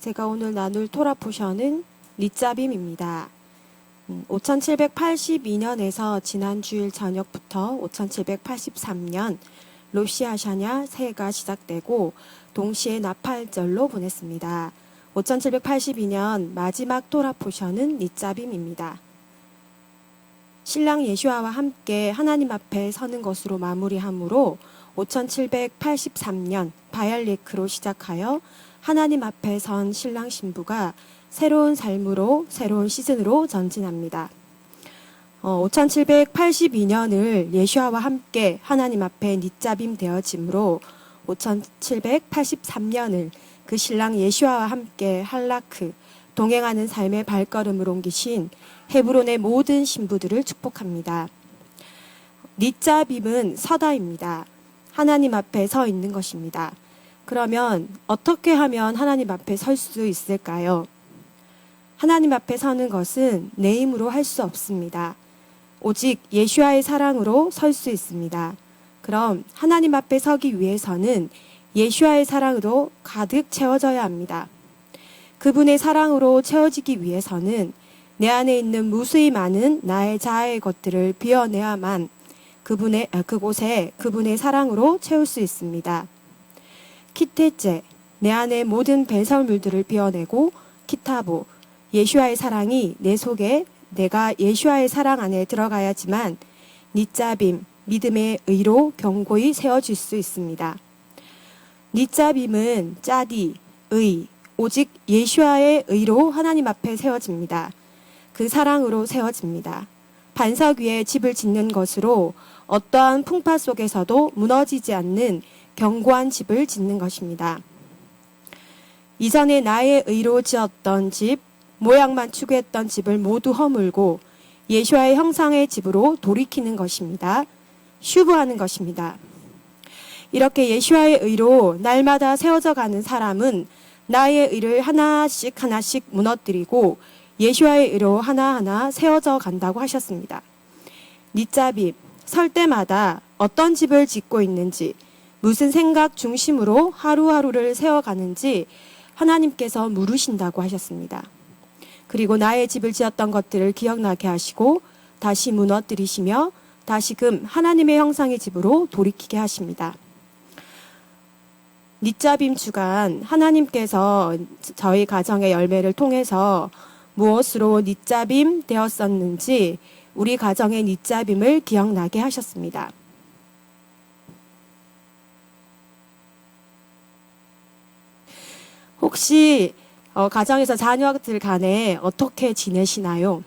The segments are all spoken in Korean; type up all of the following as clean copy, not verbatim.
제가 오늘 나눌 토라 포션은 니짜빔입니다. 5782년에서 지난 주일 저녁부터 5783년 로시아샤냐 새해가 시작되고 동시에 나팔절로 보냈습니다. 5782년 마지막 토라 포션은 니짜빔입니다. 신랑 예슈아와 함께 하나님 앞에 서는 것으로 마무리하므로 5783년 바얄리크로 시작하여 하나님 앞에 선 신랑 신부가 새로운 삶으로 새로운 시즌으로 전진합니다. 5782년을 예슈아와 함께 하나님 앞에 니짜빔 되어짐으로 5783년을 그 신랑 예슈아와 함께 할라크 동행하는 삶의 발걸음을 옮기신 헤브론의 모든 신부들을 축복합니다. 니짜빔은 서다입니다. 하나님 앞에 서 있는 것입니다. 그러면 어떻게 하면 하나님 앞에 설 수 있을까요? 하나님 앞에 서는 것은 내 힘으로 할 수 없습니다. 오직 예슈아의 사랑으로 설 수 있습니다. 그럼 하나님 앞에 서기 위해서는 예슈아의 사랑으로 가득 채워져야 합니다. 그분의 사랑으로 채워지기 위해서는 내 안에 있는 무수히 많은 나의 자아의 것들을 비워내야만 그곳에 그분의 사랑으로 채울 수 있습니다. 키테제, 내 안의 모든 배설물들을 비워내고 키타보, 예슈아의 사랑이 내 속에 내가 예슈아의 사랑 안에 들어가야지만 니짜빔, 믿음의 의로 견고히 세워질 수 있습니다. 니짜빔은 짜디, 의, 오직 예슈아의 의로 하나님 앞에 세워집니다. 그 사랑으로 세워집니다. 반석 위에 집을 짓는 것으로 어떠한 풍파 속에서도 무너지지 않는 견고한 집을 짓는 것입니다. 이전에 나의 의로 지었던 집, 모양만 추구했던 집을 모두 허물고 예슈아의 형상의 집으로 돌이키는 것입니다. 슈브하는 것입니다. 이렇게 예슈아의 의로 날마다 세워져 가는 사람은 나의 의를 하나씩 무너뜨리고 예슈아의 의로 하나하나 세워져 간다고 하셨습니다. 니짜빔, 설 때마다 어떤 집을 짓고 있는지, 무슨 생각 중심으로 하루하루를 세워가는지 하나님께서 물으신다고 하셨습니다. 그리고 나의 집을 지었던 것들을 기억나게 하시고 다시 무너뜨리시며 다시금 하나님의 형상의 집으로 돌이키게 하십니다. 니짜빔 주간, 하나님께서 저희 가정의 열매를 통해서 무엇으로 니짜빔 되었었는지 우리 가정의 니짜빔을 기억나게 하셨습니다. 혹시 가정에서 자녀들 간에 어떻게 지내시나요?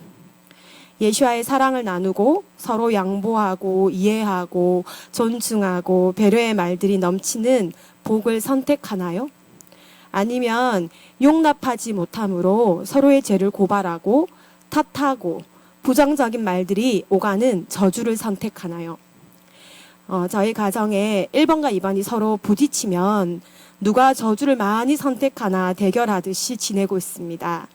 예슈아의 사랑을 나누고 서로 양보하고 이해하고 존중하고 배려의 말들이 넘치는 복을 선택하나요? 아니면 용납하지 못함으로 서로의 죄를 고발하고 탓하고 부정적인 말들이 오가는 저주를 선택하나요? 저희 가정에 1번과 2번이 서로 부딪히면 누가 저주를 많이 선택하나 대결하듯이 지내고 있습니다.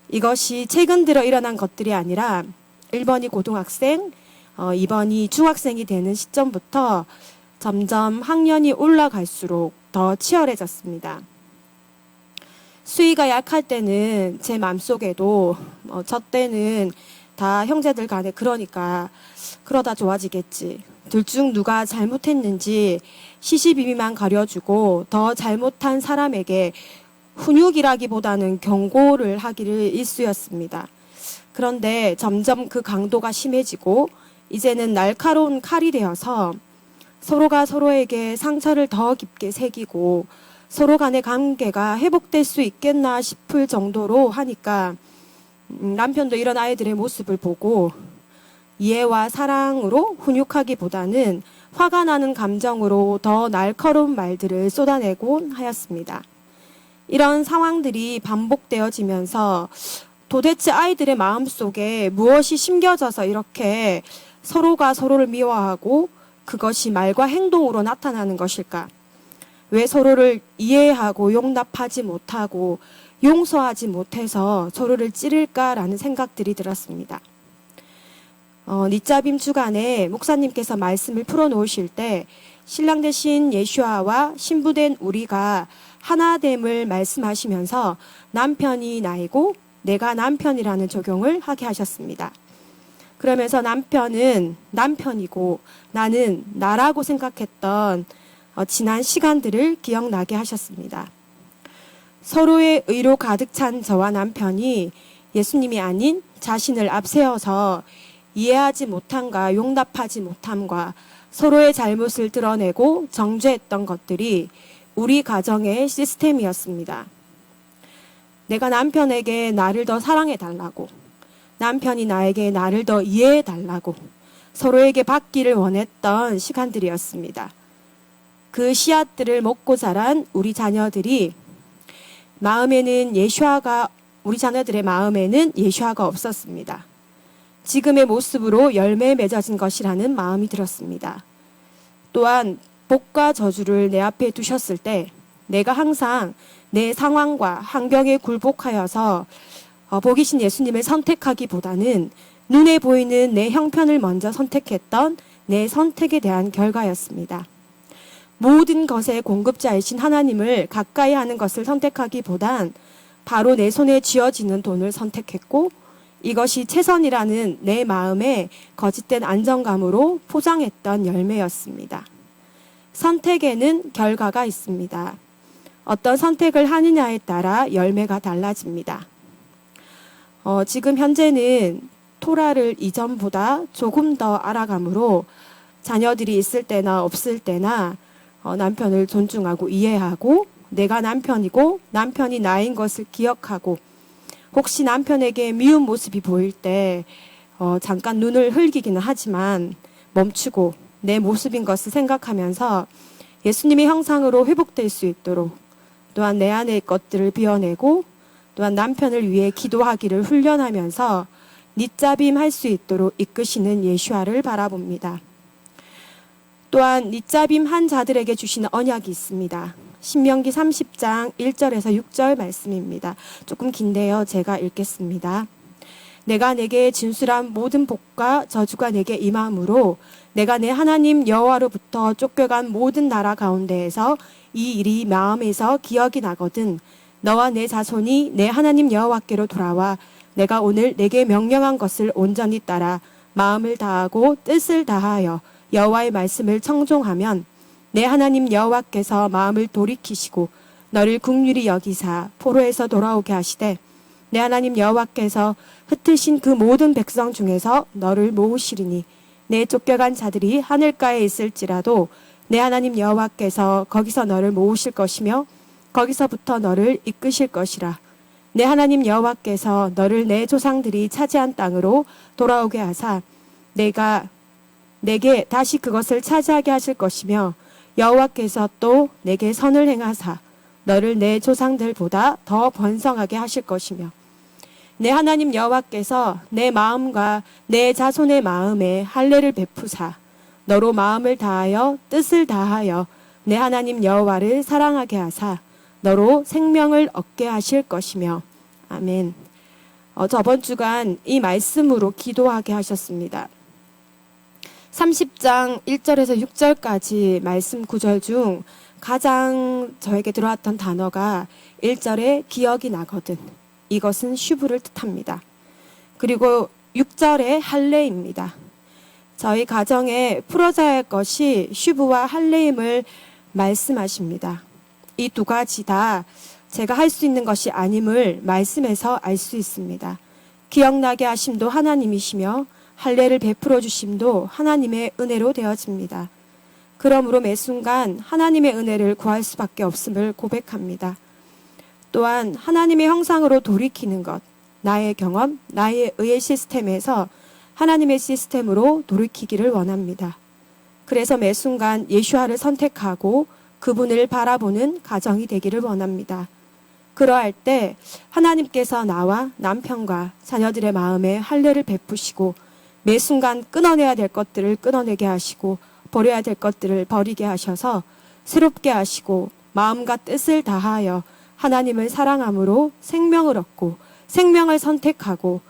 이것이 최근 들어 일어난 것들이 아니라 1번이 고등학생, 2번이 중학생이 되는 시점부터 점점 학년이 올라갈수록 더 치열해졌습니다. 수위가 약할 때는 제 마음속에도 저 때는 다 형제들 간에 그러다 좋아지겠지. 둘 중 누가 잘못했는지 시시비비만 가려주고 더 잘못한 사람에게 훈육이라기보다는 경고를 하기를 일쑤였습니다. 그런데 점점 그 강도가 심해지고 이제는 날카로운 칼이 되어서 서로가 서로에게 상처를 더 깊게 새기고 서로 간의 관계가 회복될 수 있겠나 싶을 정도로 하니까 남편도 이런 아이들의 모습을 보고 이해와 사랑으로 훈육하기보다는 화가 나는 감정으로 더 날카로운 말들을 쏟아내곤 하였습니다. 이런 상황들이 반복되어지면서 도대체 아이들의 마음속에 무엇이 심겨져서 이렇게 서로가 서로를 미워하고 그것이 말과 행동으로 나타나는 것일까? 왜 서로를 이해하고 용납하지 못하고 용서하지 못해서 서로를 찌를까라는 생각들이 들었습니다. 니짜빔 주간에 목사님께서 말씀을 풀어놓으실 때 신랑 되신 예슈아와 신부된 우리가 하나됨을 말씀하시면서 남편이 나이고 내가 남편이라는 적용을 하게 하셨습니다. 그러면서 남편은 남편이고 나는 나라고 생각했던 지난 시간들을 기억나게 하셨습니다. 서로의 의로 가득 찬 저와 남편이 예수님이 아닌 자신을 앞세워서 이해하지 못함과 용납하지 못함과 서로의 잘못을 드러내고 정죄했던 것들이 우리 가정의 시스템이었습니다. 내가 남편에게 나를 더 사랑해달라고, 남편이 나에게 나를 더 이해해달라고 서로에게 받기를 원했던 시간들이었습니다. 그 씨앗들을 먹고 자란 우리 자녀들의 마음에는 예수아가 없었습니다. 지금의 모습으로 열매에 맺어진 것이라는 마음이 들었습니다. 또한 복과 저주를 내 앞에 두셨을 때 내가 항상 내 상황과 환경에 굴복하여서 복이신 예수님을 선택하기보다는 눈에 보이는 내 형편을 먼저 선택했던 내 선택에 대한 결과였습니다. 모든 것의 공급자이신 하나님을 가까이 하는 것을 선택하기보단 바로 내 손에 쥐어지는 돈을 선택했고 이것이 최선이라는 내 마음의 거짓된 안정감으로 포장했던 열매였습니다. 선택에는 결과가 있습니다. 어떤 선택을 하느냐에 따라 열매가 달라집니다. 지금 현재는 토라를 이전보다 조금 더 알아감으로 자녀들이 있을 때나 없을 때나 남편을 존중하고 이해하고 내가 남편이고 남편이 나인 것을 기억하고 혹시 남편에게 미운 모습이 보일 때 잠깐 눈을 흘기기는 하지만 멈추고 내 모습인 것을 생각하면서 예수님의 형상으로 회복될 수 있도록 또한 내 안의 것들을 비워내고 또한 남편을 위해 기도하기를 훈련하면서 닛잡임 할 수 있도록 이끄시는 예수아를 바라봅니다. 또한 닛잡임 한 자들에게 주시는 언약이 있습니다. 신명기 30장 1절에서 6절 말씀입니다. 조금 긴데요. 제가 읽겠습니다. 내가 내게 진술한 모든 복과 저주가 내게 임함으로 내가 내 하나님 여호와로부터 쫓겨간 모든 나라 가운데에서 이 일이 마음에서 기억이 나거든 너와 내 자손이 내 하나님 여호와께로 돌아와 내가 오늘 내게 명령한 것을 온전히 따라 마음을 다하고 뜻을 다하여 여호와의 말씀을 청종하면 내 하나님 여호와께서 마음을 돌이키시고 너를 긍휼히 여기사 포로에서 돌아오게 하시되 내 하나님 여호와께서 흩으신 그 모든 백성 중에서 너를 모으시리니 내 쫓겨간 자들이 하늘가에 있을지라도 내 하나님 여호와께서 거기서 너를 모으실 것이며 거기서부터 너를 이끄실 것이라. 내 하나님 여호와께서 너를 내 조상들이 차지한 땅으로 돌아오게 하사 내게 다시 그것을 차지하게 하실 것이며 여호와께서 또 내게 선을 행하사 너를 내 조상들보다 더 번성하게 하실 것이며 내 하나님 여호와께서 내 마음과 내 자손의 마음에 할례를 베푸사 너로 마음을 다하여 뜻을 다하여 내 하나님 여호와를 사랑하게 하사 너로 생명을 얻게 하실 것이며 아멘. 저번 주간 이 말씀으로 기도하게 하셨습니다. 30장 1절에서 6절까지 말씀 구절 중 가장 저에게 들어왔던 단어가 1절에 기억이 나거든. 이것은 슈브를 뜻합니다. 그리고 6절에 할례입니다. 저희 가정에 풀어져야 할 것이 슈브와 할례임을 말씀하십니다. 이 두 가지 다 제가 할 수 있는 것이 아님을 말씀에서 알 수 있습니다. 기억나게 하심도 하나님이시며 할례를 베풀어 주심도 하나님의 은혜로 되어집니다. 그러므로 매 순간 하나님의 은혜를 구할 수밖에 없음을 고백합니다. 또한 하나님의 형상으로 돌이키는 것, 나의 경험, 나의 의의 시스템에서 하나님의 시스템으로 돌이키기를 원합니다. 그래서 매 순간 예수아를 선택하고 그분을 바라보는 가정이 되기를 원합니다. 그러할 때 하나님께서 나와 남편과 자녀들의 마음에 할례를 베푸시고 매 순간 끊어내야 될 것들을 끊어내게 하시고 버려야 될 것들을 버리게 하셔서 새롭게 하시고 마음과 뜻을 다하여 하나님을 사랑함으로 생명을 얻고 생명을 선택하고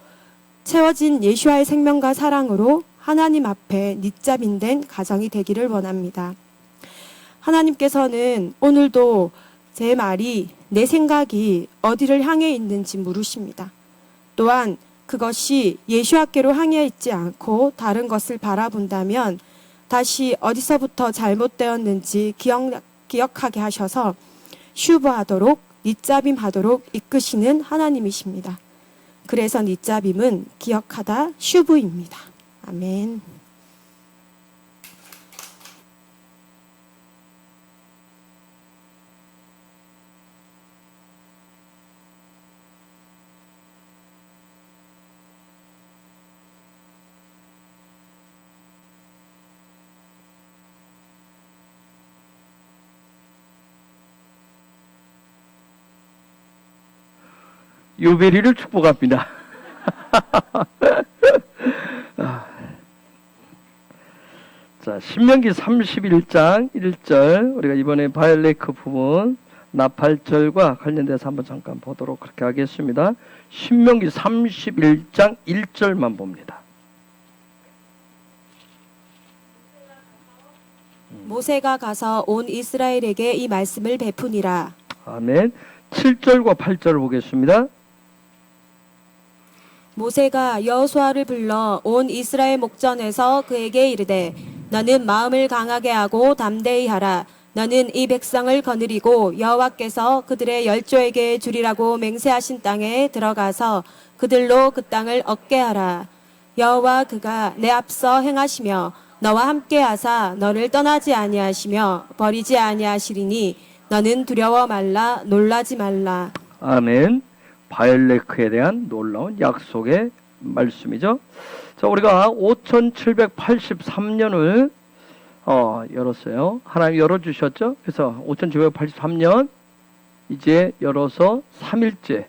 채워진 예수와의 생명과 사랑으로 하나님 앞에 닛잡인 된 가정이 되기를 원합니다. 하나님께서는 오늘도 제 말이, 내 생각이 어디를 향해 있는지 물으십니다. 또한 그것이 예수께로 향해 있지 않고 다른 것을 바라본다면 다시 어디서부터 잘못되었는지 기억하게 하셔서 슈브하도록, 닛잡임하도록 이끄시는 하나님이십니다. 그래서 닛잡임은 기억하다 슈브입니다. 아멘. 유베리를 축복합니다. 자, 신명기 31장 1절, 우리가 이번에 바엘레크 부분 나팔절과 관련돼서 한번 잠깐 보도록 그렇게 하겠습니다. 신명기 31장 1절만 봅니다. 모세가 가서 온 이스라엘에게 이 말씀을 베푸니라. 아멘. 7절과 8절을 보겠습니다. 모세가 여호수아를 불러 온 이스라엘 목전에서 그에게 이르되, 너는 마음을 강하게 하고 담대히 하라. 너는 이 백성을 거느리고 여호와께서 그들의 열조에게 주리라고 맹세하신 땅에 들어가서 그들로 그 땅을 얻게 하라. 여호와 그가 내 앞서 행하시며 너와 함께 하사 너를 떠나지 아니하시며 버리지 아니하시리니 너는 두려워 말라, 놀라지 말라. 아멘. 바엘레크에 대한 놀라운 약속의 말씀이죠. 자, 우리가 5783년을 열었어요. 하나님 열어주셨죠. 그래서 5783년 이제 열어서 3일째.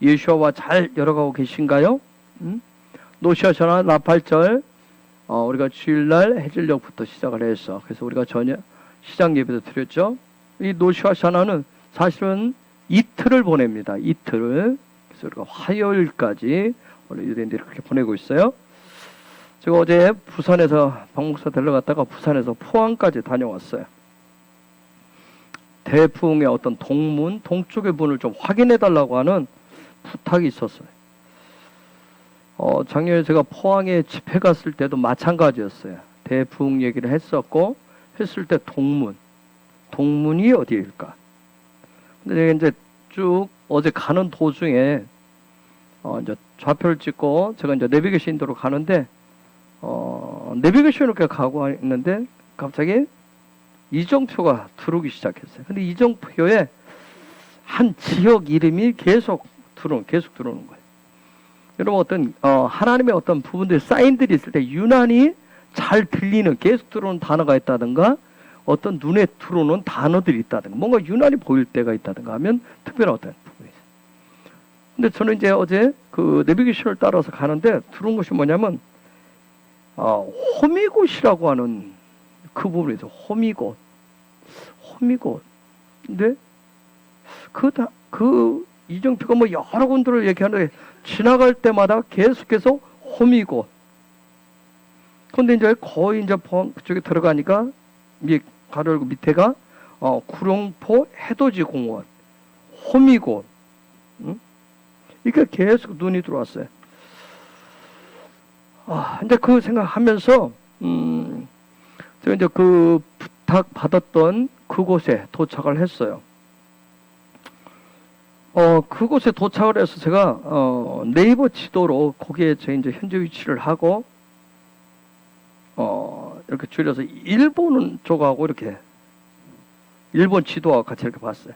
예수와 잘 열어가고 계신가요? 노시아셔나 나팔절 우리가 주일날 해질녘부터 시작을 했어. 그래서 우리가 저녁 시작 예배도 드렸죠. 이 노시아샤나는 사실은 이틀을 보냅니다. 이틀을. 그래서 우리가 화요일까지 원래 유대인들이 그렇게 보내고 있어요. 제가 어제 부산에서 박목사 들러갔다가 부산에서 포항까지 다녀왔어요. 대풍의 어떤 동문, 동쪽의 문을 좀 확인해 달라고 하는 부탁이 있었어요. 작년에 제가 포항에 집회 갔을 때도 마찬가지였어요. 대풍 얘기를 했었고, 했을 때 동문이 어디일까? 근데 제가 이제 쭉 어제 가는 도중에 이제 좌표를 찍고 제가 이제 내비게이션 인도로 가는데 내비게이션을 이렇게 가고 있는데 갑자기 이정표가 들어오기 시작했어요. 근데 이정표에 한 지역 이름이 계속 들어오는 거예요. 여러분 어떤 하나님의 어떤 부분들 사인들이 있을 때 유난히 잘 들리는 계속 들어오는 단어가 있다든가 어떤 눈에 들어오는 단어들이 있다든가 뭔가 유난히 보일 때가 있다든가 하면 특별한 어떤 부분이 있어요. 근데 저는 이제 어제 그 내비게이션을 따라서 가는데 들어온 것이 뭐냐면 호미곶이라고 하는 그 부분이 있어요. 호미곶. 근데 그 이정표가 뭐 여러 군데를 얘기하는데 지나갈 때마다 계속해서 호미곶. 근데 이제 거의 이제 그쪽에 들어가니까 가로 열고 밑에가 구룡포 해돋이 공원, 호미곶. 이게 계속 눈이 들어왔어요. 이제 그 생각하면서 제가 이제 그 부탁 받았던 그곳에 도착을 했어요. 그곳에 도착을 해서 제가 네이버 지도로 거기에 제 이제 현재 위치를 하고 이렇게 줄여서 일본 쪽하고 이렇게 일본 지도와 같이 이렇게 봤어요.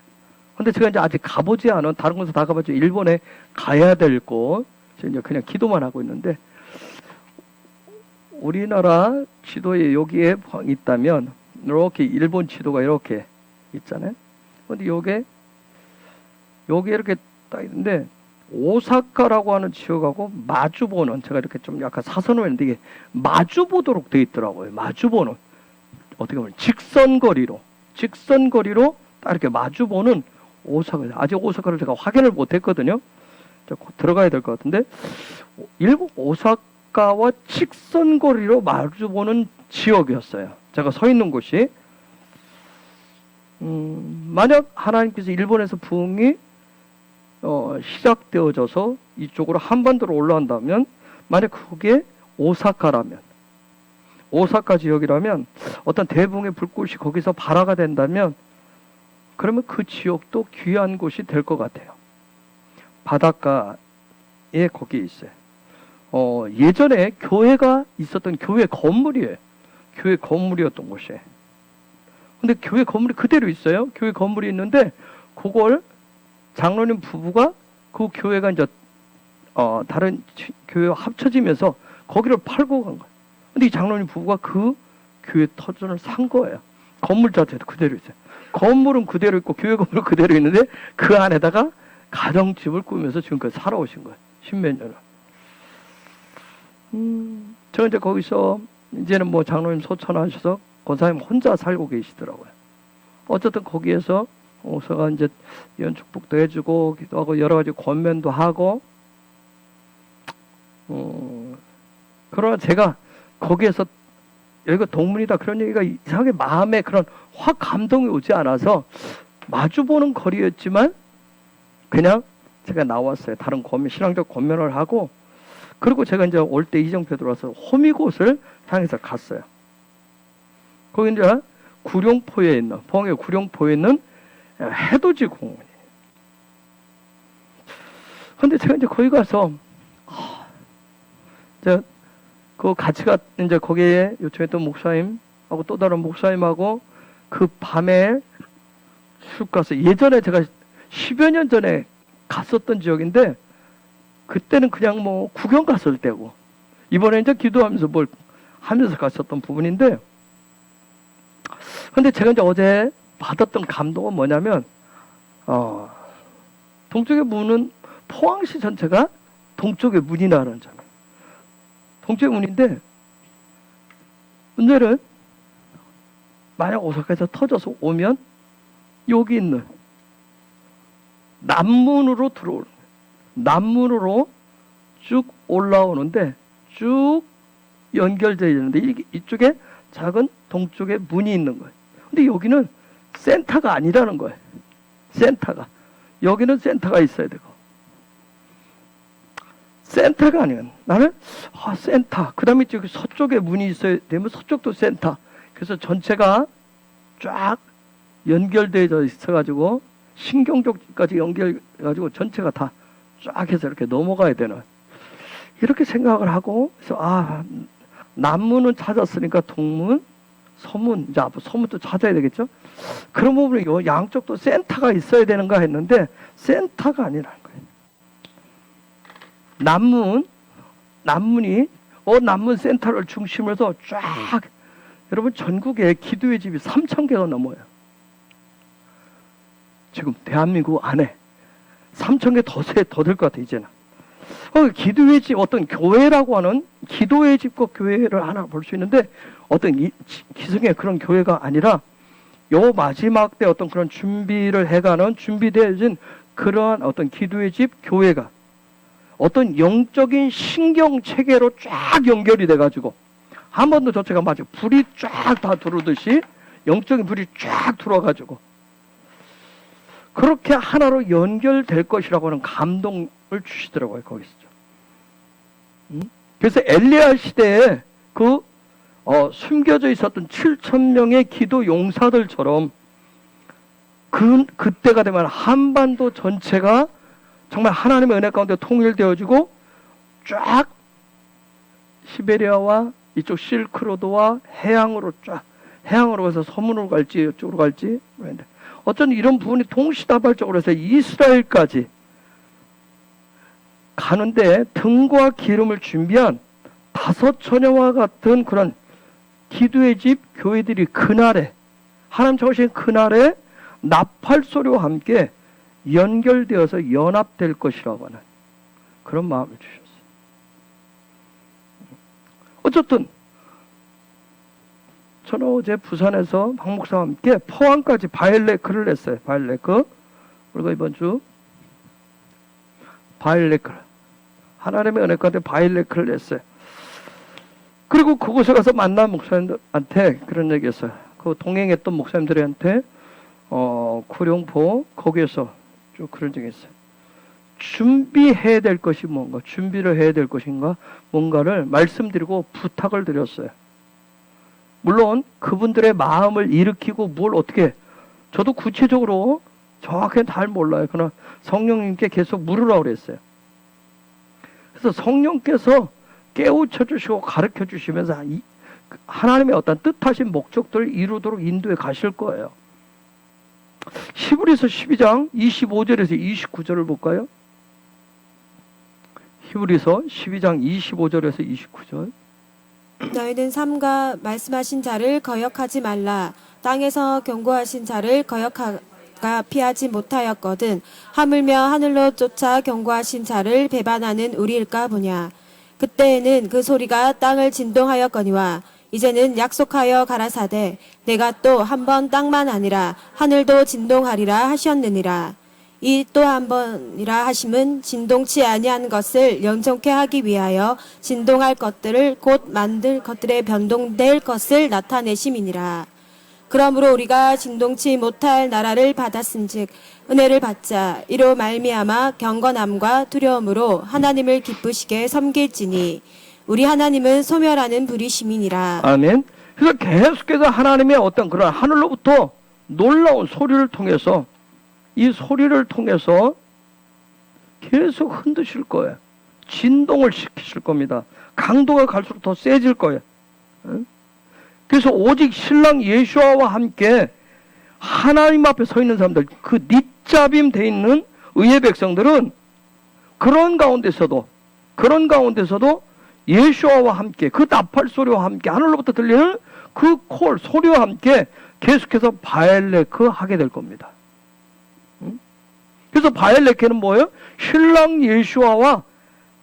근데 제가 이제 아직 가보지 않은 다른 곳에 다 가봤죠. 일본에 가야 될 곳, 제가 이제 그냥 기도만 하고 있는데 우리나라 지도에 여기에 있다면 이렇게 일본 지도가 이렇게 있잖아요. 근데 여기 이렇게 딱 있는데 오사카라고 하는 지역하고 마주보는 제가 이렇게 좀 약간 사선을 했는데 이게 마주보도록 돼 있더라고요. 마주보는 어떻게 보면 직선거리로 딱 이렇게 마주보는 오사카. 아직 오사카를 제가 확인을 못했거든요. 곧 들어가야 될 것 같은데 일본 오사카와 직선거리로 마주보는 지역이었어요. 제가 서 있는 곳이. 만약 하나님께서 일본에서 부흥이 시작되어져서 이쪽으로 한반도로 올라온다면, 만약 그게 오사카라면, 오사카 지역이라면 어떤 대붕의 불꽃이 거기서 발화가 된다면, 그러면 그 지역도 귀한 곳이 될 것 같아요. 바닷가에 거기에 있어요. 예전에 교회가 있었던 교회 건물이에요. 교회 건물이었던 곳이에요. 근데 교회 건물이 그대로 있어요. 교회 건물이 있는데 그걸 장로님 부부가 그 교회가 이제 다른 교회와 합쳐지면서 거기를 팔고 간 거예요. 근데 이 장로님 부부가 그 교회 터전을 산 거예요. 건물 자체도 그대로 있어요. 건물은 그대로 있고 교회 건물은 그대로 있는데 그 안에다가 가정집을 꾸면서 지금까지 살아오신 거예요. 십몇 년을. 저 이제 거기서 이제는 뭐 장로님 소천하셔서 권사님 혼자 살고 계시더라고요. 어쨌든 거기에서 오서가 이제 연축복도 해주고 기도하고 여러 가지 권면도 하고, 그러나 제가 거기에서 여기가 동문이다 그런 얘기가 이상하게 마음에 그런 확 감동이 오지 않아서 마주보는 거리였지만 그냥 제가 나왔어요. 다른 신앙적 권면을 하고, 그리고 제가 이제 올 때 이정표에 들어와서 호미곶을 향해서 갔어요. 거기 이제 구룡포에 있는, 봉해 구룡포에 있는 해돋이 공원이에요. 근데 제가 이제 거기 가서, 그 같이 이제 거기에 요청했던 목사님하고 또 다른 목사님하고 그 밤에 쭉 가서, 예전에 제가 10여 년 전에 갔었던 지역인데, 그때는 그냥 뭐 구경 갔을 때고, 이번에 이제 기도하면서 뭘 하면서 갔었던 부분인데, 근데 제가 이제 어제 받았던 감동은 뭐냐면, 동쪽의 문은 포항시 전체가 동쪽의 문이라는 점. 동쪽의 문인데, 문제는 만약 오사카에서 터져서 오면 여기 있는 남문으로 들어오는 거예요. 남문으로 쭉 올라오는데 쭉 연결되어 있는데 이쪽에 작은 동쪽에 문이 있는 거예요. 근데 여기는 센터가 아니라는 거예요. 센터가. 여기는 센터가 있어야 되고. 센터가 아니면 나는 센터. 그 다음에 저기 서쪽에 문이 있어야 되면 서쪽도 센터. 그래서 전체가 쫙 연결되어 있어가지고 신경쪽까지 연결해가지고 전체가 다 쫙 해서 이렇게 넘어가야 되는, 이렇게 생각을 하고, 그래서 남문은 찾았으니까 동문, 서문, 이제 앞으로 서문도 찾아야 되겠죠. 그런 부분에 요 양쪽도 센터가 있어야 되는가 했는데 센터가 아니라는 거예요. 남문이 남문 센터를 중심으로 해서 쫙, 여러분 전국에 기도의 집이 3,000개가 넘어요. 지금 대한민국 안에 3,000개 더 될 것 같아, 이제는. 기도의 집, 어떤 교회라고 하는 기도의 집과 교회를 하나 볼 수 있는데, 어떤 기성의 그런 교회가 아니라, 요 마지막 때 어떤 그런 준비를 해가는, 준비되어진 그러한 어떤 기도의 집, 교회가 어떤 영적인 신경 체계로 쫙 연결이 돼가지고, 한 번도 저체가 마치 불이 쫙 다 들어오듯이, 영적인 불이 쫙 들어와가지고, 그렇게 하나로 연결될 것이라고 하는 감동을 주시더라고요, 거기서. 그래서 엘리야 시대에 숨겨져 있었던 7,000명의 기도 용사들처럼 그때가 되면 한반도 전체가 정말 하나님의 은혜 가운데 통일되어지고 쫙 시베리아와 이쪽 실크로드와 해양으로 해서 서문으로 갈지 이쪽으로 갈지, 어쩐 이런 부분이 동시다발적으로 해서 이스라엘까지 가는데 등과 기름을 준비한 5처녀와 같은 그런 기도의 집 교회들이 그날에, 하나님 정하신 그날에 나팔소리와 함께 연결되어서 연합될 것이라고 하는 그런 마음을 주셨어요. 어쨌든 저는 어제 부산에서 박 목사와 함께 포항까지 바일레크를 냈어요. 바일레크. 그리고 이번 주 바일레크, 하나님의 은혜 가운데 바일레크를 냈어요. 그리고 그곳에 가서 만난 목사님들한테 그런 얘기했어요. 그 동행했던 목사님들한테 구룡포 거기에서 쭉 그런 적이 있어요. 준비해야 될 것이 뭔가, 준비를 해야 될 것인가, 뭔가를 말씀드리고 부탁을 드렸어요. 물론 그분들의 마음을 일으키고 뭘 어떻게, 저도 구체적으로 정확히 잘 몰라요. 그러나 성령님께 계속 물으라고 그랬어요. 그래서 성령께서 깨우쳐 주시고 가르쳐 주시면서 하나님의 어떤 뜻하신 목적들을 이루도록 인도해 가실 거예요. 히브리서 12장 25절에서 29절을 볼까요? 히브리서 12장 25절에서 29절. 너희는 삼가 말씀하신 자를 거역하지 말라. 땅에서 경고하신 자를 거역하가 피하지 못하였거든. 하물며 하늘로 쫓아 경고하신 자를 배반하는 우리일까 보냐. 그때에는 그 소리가 땅을 진동하였거니와 이제는 약속하여 가라사대 내가 또 한 번 땅만 아니라 하늘도 진동하리라 하셨느니라. 이 또 한 번이라 하심은 진동치 아니한 것을 영존케 하기 위하여 진동할 것들을 곧 만들 것들에 변동될 것을 나타내심이니라. 그러므로 우리가 진동치 못할 나라를 받았은즉 은혜를 받자. 이로 말미암아 경건함과 두려움으로 하나님을 기쁘시게 섬길지니 우리 하나님은 소멸하는 불이심이니라. 아멘. 그래서 계속해서 하나님의 어떤 그런 하늘로부터 놀라운 소리를 통해서, 이 소리를 통해서 계속 흔드실 거예요. 진동을 시키실 겁니다. 강도가 갈수록 더 세질 거예요. 그래서 오직 신랑 예수와와 함께 하나님 앞에 서 있는 사람들, 그 닛잡임 돼 있는 의의 백성들은 그런 가운데서도 예수와와 함께, 그 나팔 소리와 함께, 하늘로부터 들리는 그 콜 소리와 함께 계속해서 바엘레크 하게 될 겁니다. 그래서 바엘레크는 뭐예요? 신랑 예수와와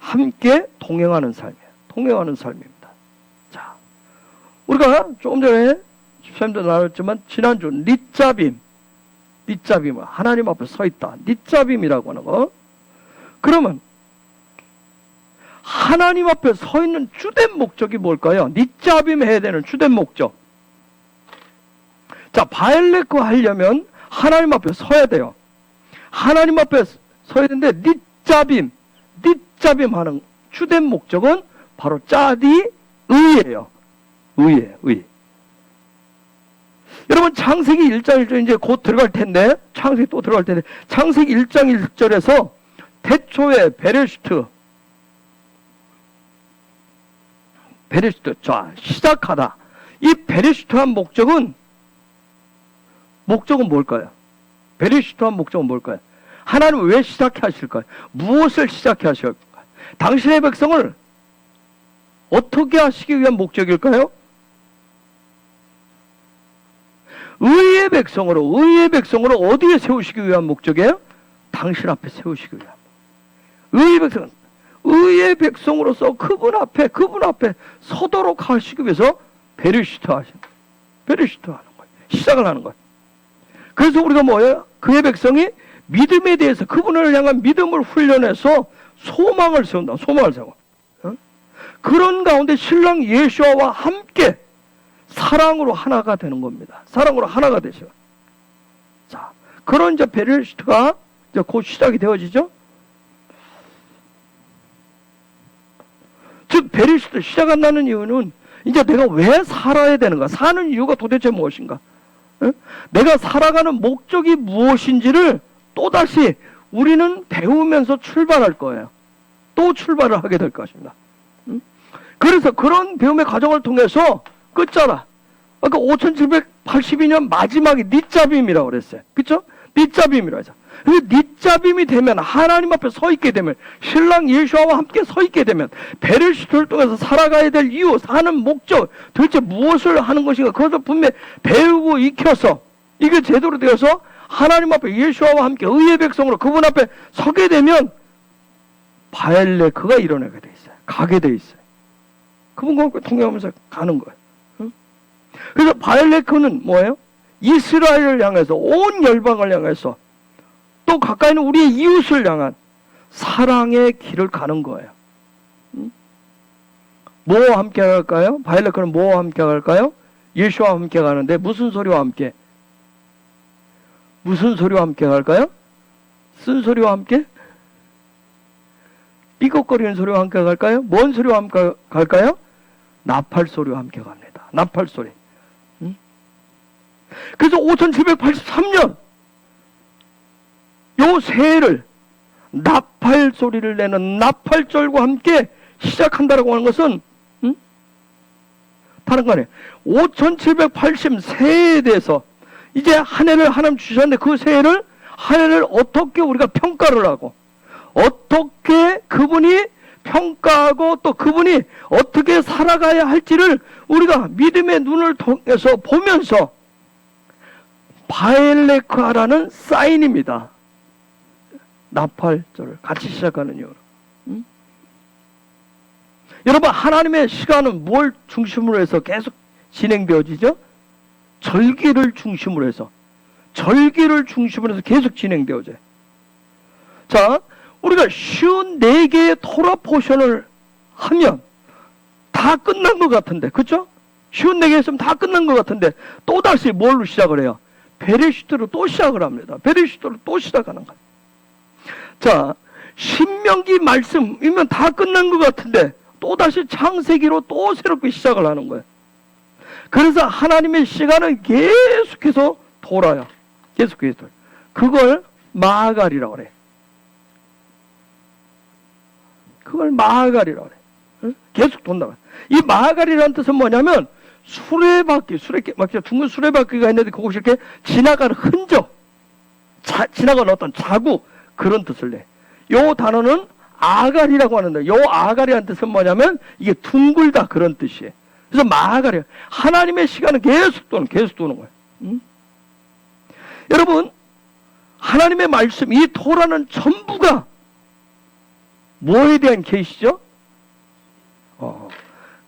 함께 동행하는 삶이에요. 동행하는 삶입니다. 자, 우리가 조금 전에 집사님도 나눴지만 지난주 닛잡임, 하나님 앞에 서 있다. 닛잡임이라고 하는 거. 그러면 하나님 앞에 서 있는 주된 목적이 뭘까요? 닛잡임 해야 되는 주된 목적. 자, 바엘레크 하려면 하나님 앞에 서야 돼요. 하나님 앞에 서야 되는데 닛잡임 하는 주된 목적은 바로 짜디 의예요. 의. 여러분 창세기 1장 1절 이제 곧 들어갈 텐데, 창세기 1장 1절에서 태초에 베레시트, 자, 시작하다. 이 베레시트한 목적은 뭘까요? 베레시트한 목적은 뭘까요? 하나님은 왜 시작해 하실까요? 무엇을 시작해 하실까요? 당신의 백성을 어떻게 하시기 위한 목적일까요? 의의 백성으로 어디에 세우시기 위한 목적이에요? 당신 앞에 세우시기 위한. 의의 백성으로서 그분 앞에 서도록 하시기 위해서 베레시트 하는 거예요. 시작을 하는 거예요. 그래서 우리가 뭐예요? 그의 백성이 믿음에 대해서 그분을 향한 믿음을 훈련해서 소망을 세운다. 소망을 세워. 그런 가운데 신랑 예수와 함께 사랑으로 하나가 되는 겁니다. 사랑으로 하나가 되죠. 자, 그런 이제 베레시트가 이제 곧 시작이 되어지죠. 즉 베레시트 시작한다는 이유는 이제 내가 왜 살아야 되는가? 사는 이유가 도대체 무엇인가? 내가 살아가는 목적이 무엇인지를 또다시 우리는 배우면서 출발할 거예요. 또 출발을 하게 될 것입니다. 그래서 그런 배움의 과정을 통해서 끝자락, 아까 5782년 마지막이 닛잡임이라고 그랬어요. 그렇죠? 닛잡임이라고 해서. 닛잡임이 되면, 하나님 앞에 서 있게 되면, 신랑 예수와 함께 서 있게 되면, 베레시트를 통해서 살아가야 될 이유, 사는 목적, 도대체 무엇을 하는 것인가, 그것을 분명히 배우고 익혀서, 이게 제대로 되어서 하나님 앞에 예수와 함께 의의 백성으로 그분 앞에 서게 되면 바엘레크가 일어나게 돼 있어요. 가게 돼 있어요. 그분과 함께 통행하면서 가는 거예요. 그래서 바엘레크는 뭐예요? 이스라엘을 향해서, 온 열방을 향해서, 또 가까이 있는 우리의 이웃을 향한 사랑의 길을 가는 거예요. 뭐와 함께 갈까요? 바엘레크는 뭐와 함께 갈까요? 예수와 함께 가는데 무슨 소리와 함께? 무슨 소리와 함께 갈까요? 쓴소리와 함께? 삐걱거리는 소리와 함께 갈까요? 뭔 소리와 함께 갈까요? 나팔 소리와 함께 갑니다. 나팔 소리. 응? 그래서 5783년 요 새해를 나팔 소리를 내는 나팔절과 함께 시작한다라고 하는 것은 다른 거 아니에요. 5780 새해에 대해서 이제 한 해를 하나님 주셨는데 그 새해를 한 해를 어떻게 우리가 평가를 하고 어떻게 그분이 평가하고 또 그분이 어떻게 살아가야 할지를 우리가 믿음의 눈을 통해서 보면서 바엘레크하라는 사인입니다. 나팔절을 같이 시작하는 이유로. 여러분, 하나님의 시간은 뭘 중심으로 해서 계속 진행되어지죠? 절기를 중심으로 해서 계속 진행되어져요. 자, 우리가 쉬운 4개의 토라 포션을 하면 다 끝난 것 같은데, 그렇죠? 쉬운 4개 했으면 다 끝난 것 같은데 또다시 뭘로 시작을 해요? 베레시트로 또 시작을 합니다. 베레시트로 또 시작하는 거예요. 자, 신명기 말씀이면 다 끝난 것 같은데 또다시 창세기로 또 새롭게 시작을 하는 거예요. 그래서 하나님의 시간은 계속해서 돌아요. 계속해서 돌아요. 그걸 마가리라고 그래. 그걸 마가리라고 그래. 응? 계속 돈다고. 이 마가리라는 뜻은 뭐냐면 수레바퀴, 둥근 수레바퀴가 있는데 그것이 이렇게 지나가는 흔적, 지나가는 어떤 자국, 그런 뜻을 내. 요 단어는 아가리라고 하는데, 요 아가리라는 뜻은 뭐냐면 이게 둥글다, 그런 뜻이에요. 그래서 마가리, 하나님의 시간은 계속 도는 거예요. 응? 여러분, 하나님의 말씀, 이 토라는 전부가 뭐에 대한 계시죠?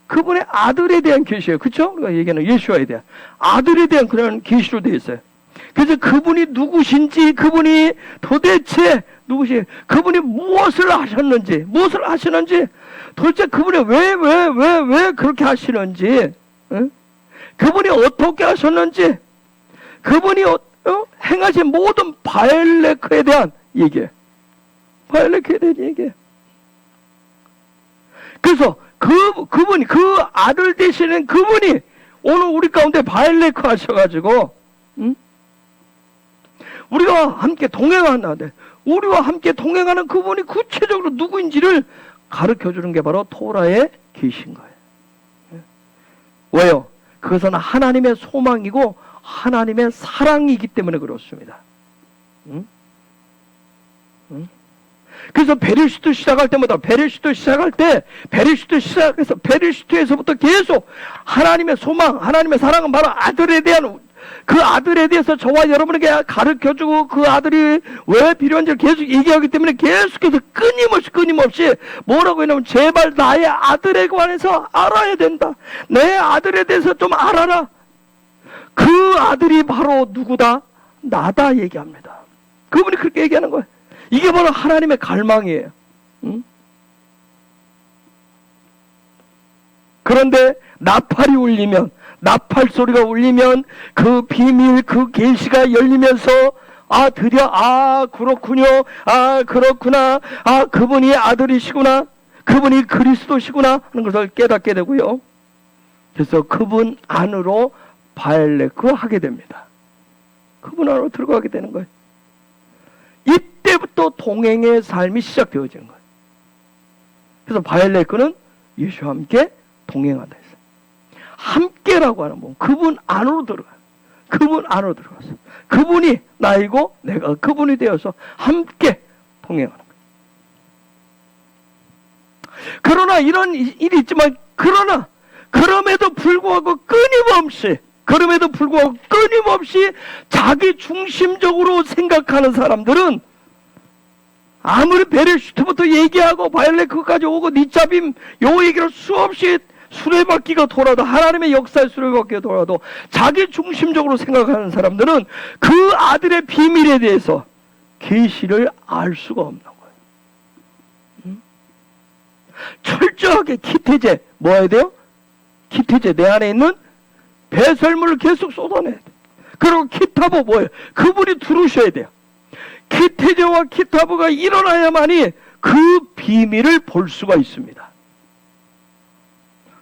그분의 아들에 대한 계시예요. 그렇죠? 우리가 얘기하는 예수와에 대한 아들에 대한 그런 계시로 되어 있어요. 그래서 그분이 누구신지, 그분이 도대체 누구시, 그분이 무엇을 하셨는지, 도대체 그분이 왜 그렇게 하시는지, 응? 그분이 어떻게 하셨는지, 그분이 행하신 모든 바엘레크에 대한 얘기예요. 바엘레크에 대한 얘기예요. 그래서 그분이, 그 아들 되시는 그분이 오늘 우리 가운데 바엘레크 하셔가지고, 응? 우리가 함께 동행하는데, 우리와 함께 동행하는 그분이 구체적으로 누구인지를 가르쳐 주는 게 바로 토라의 계신 거예요. 왜요? 그것은 하나님의 소망이고 하나님의 사랑이기 때문에 그렇습니다. 응? 응? 그래서 베레시트 시작할 때마다 베레시트에서부터 계속 하나님의 소망, 하나님의 사랑은 바로 아들에 대한, 그 아들에 대해서 저와 여러분에게 가르쳐주고 그 아들이 왜 필요한지를 계속 얘기하기 때문에 계속해서 끊임없이 뭐라고 했냐면 제발 나의 아들에 관해서 알아야 된다. 내 아들에 대해서 좀 알아라. 그 아들이 바로 누구다? 나다 얘기합니다. 그분이 그렇게 얘기하는 거예요. 이게 바로 하나님의 갈망이에요. 응? 그런데 나팔이 울리면, 나팔 소리가 울리면 그 비밀, 그 계시가 열리면서 드디어 그렇군요. 그렇구나. 그분이 아들이시구나. 그분이 그리스도시구나 하는 것을 깨닫게 되고요. 그래서 그분 안으로 바엘레크 하게 됩니다. 그분 안으로 들어가게 되는 거예요. 이때부터 동행의 삶이 시작되어지는 거예요. 그래서 바엘레크는 예수와 함께 동행한다 했어요. 함께라고 하는 분, 그분 안으로 들어가요. 그분 안으로 들어갔어. 그분이 나이고 내가 그분이 되어서 함께 동행하는 거예요. 그러나 이런 일이 있지만, 그럼에도 불구하고 끊임없이 자기 중심적으로 생각하는 사람들은 아무리 베레시트부터 얘기하고 바엘레크까지 오고 니짜빔 요 얘기를 수없이 수레바퀴가 돌아도, 하나님의 역사의 수레바퀴가 돌아도 자기 중심적으로 생각하는 사람들은 그 아들의 비밀에 대해서 계시를 알 수가 없는 거예요. 철저하게 기태제, 뭐 해야 돼요? 기태제, 내 안에 있는 배설물을 계속 쏟아내야 돼. 그리고 키타브 뭐예요? 그분이 들어오셔야 돼요. 키테제와 키타브가 일어나야만이 그 비밀을 볼 수가 있습니다.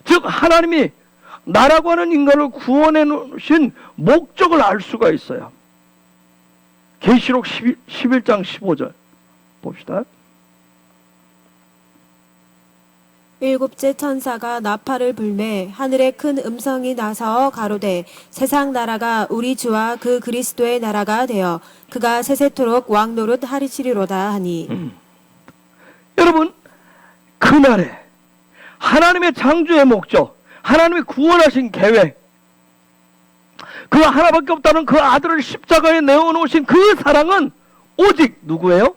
즉 하나님이 나라고 하는 인간을 구원해 놓으신 목적을 알 수가 있어요. 계시록 11장 15절 봅시다. 일곱째 천사가 나팔을 불매 하늘에 큰 음성이 나서 가로되 세상 나라가 우리 주와 그 그리스도의 나라가 되어 그가 세세토록 왕노릇 하리시리로다 하니. 여러분, 그날에 하나님의 창조의 목적, 하나님의 구원하신 계획, 그 하나밖에 없다는 그 아들을 십자가에 내어놓으신 그 사랑은 오직 누구예요?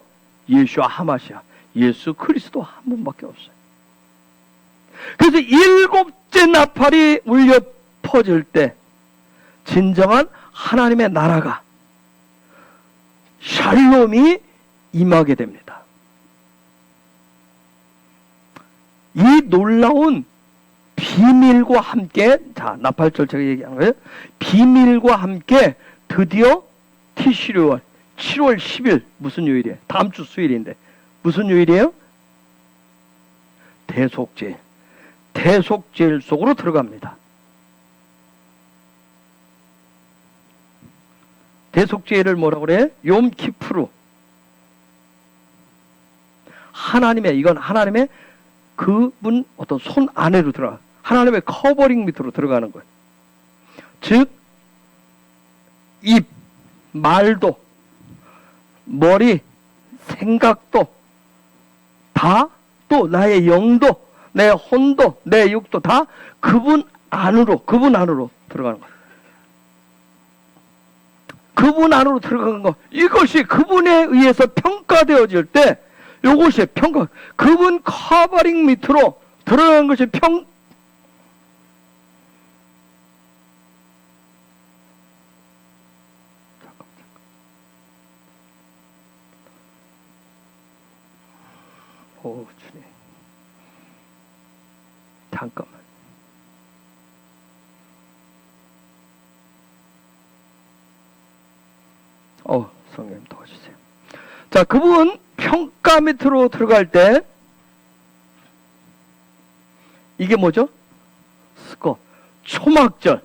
예수와 하마시아, 예수 그리스도 한 분밖에 없어요. 그래서 일곱째 나팔이 울려 퍼질 때 진정한 하나님의 나라가, 샬롬이 임하게 됩니다. 이 놀라운 비밀과 함께, 자, 나팔절 제가 얘기한 거예요. 비밀과 함께 드디어 티시류월 7월 10일 무슨 요일이에요? 다음 주 수요일인데 무슨 요일이에요? 대속죄. 대속죄일 속으로 들어갑니다. 대속죄를 뭐라고 그래? 욤키푸르. 하나님의, 이건 하나님의 그분 어떤 손 안에로 들어가, 하나님의 커버링 밑으로 들어가는 거예요. 즉 입, 말도, 머리, 생각도 다, 또 나의 영도, 내 혼도, 내 육도 다 그분 안으로 들어가는 거예요. 그분 안으로 들어가는 거, 이것이 그분에 의해서 평가되어질 때, 이것이 평가, 그분 커버링 밑으로 들어가는 것이 잠깐만. 오, 주님. 잠깐만. 성령님 도와주세요. 자, 그분 평가 밑으로 들어갈 때 이게 뭐죠? 스거, 초막절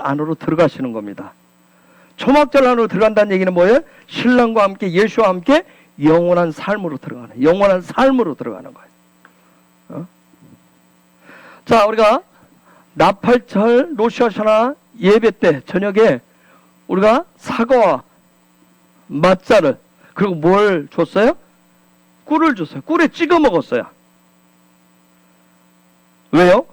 안으로 들어가시는 겁니다. 초막절 안으로 들어간다는 얘기는 뭐예요? 신랑과 함께, 예수와 함께 영원한 삶으로 들어가는 거예요. 자, 우리가 나팔절 로시아샤나 예배 때 저녁에 우리가 사과와 맛자를, 그리고 뭘 줬어요? 꿀을 줬어요. 꿀에 찍어 먹었어요. 왜요?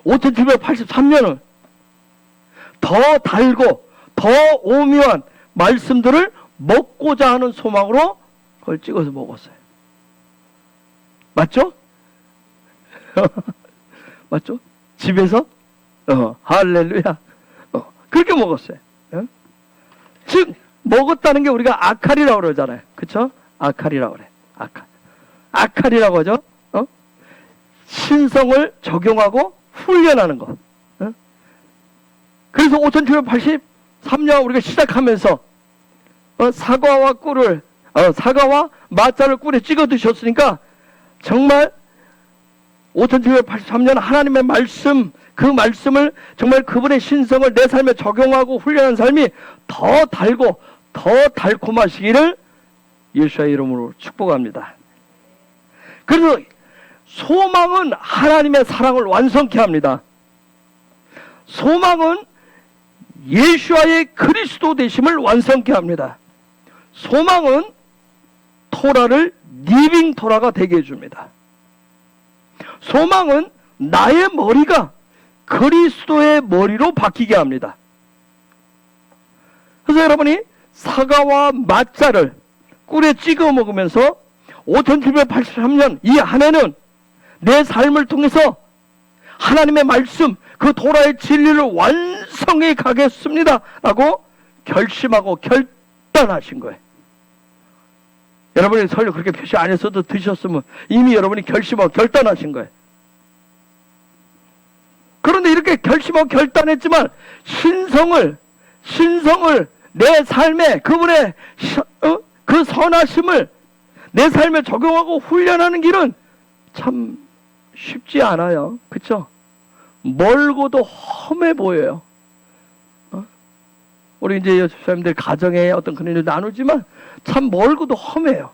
5783년을 더 달고 더 오묘한 말씀들을 먹고자 하는 소망으로 그걸 찍어서 먹었어요. 맞죠? 맞죠? 집에서 할렐루야. 그렇게 먹었어요. 즉 먹었다는 게 우리가 아칼이라고 그러잖아요. 그쵸? 아칼이라고 그래. 아칼이라고 하죠. 신성을 적용하고 훈련하는 것. 그래서 5783년 우리가 시작하면서 사과와 꿀을, 사과와 맛자를 꿀에 찍어 드셨으니까 정말 5783년 하나님의 말씀, 그 말씀을 정말 그분의 신성을 내 삶에 적용하고 훈련한 삶이 더 달고 더 달콤하시기를 예수의 이름으로 축복합니다. 그래서 소망은 하나님의 사랑을 완성케 합니다. 소망은 예수와의 그리스도 되심을 완성케 합니다. 소망은 토라를 리빙 토라가 되게 해줍니다. 소망은 나의 머리가 그리스도의 머리로 바뀌게 합니다. 그래서 여러분이 사과와 맛자를 꿀에 찍어 먹으면서 5783년 이 한 해는 내 삶을 통해서 하나님의 말씀, 그 도라의 진리를 완성해 가겠습니다 라고 결심하고 결단하신 거예요. 여러분이 설령 그렇게 표시 안 했어도 드셨으면 이미 여러분이 결심하고 결단하신 거예요. 그런데 결심하고 결단했지만 신성을 내 삶에 그분의 그 선하심을 내 삶에 적용하고 훈련하는 길은 참 쉽지 않아요. 그렇죠? 멀고도 험해 보여요. 우리 이제 여자님들 가정에 어떤 그런 일을 나누지만 참 멀고도 험해요.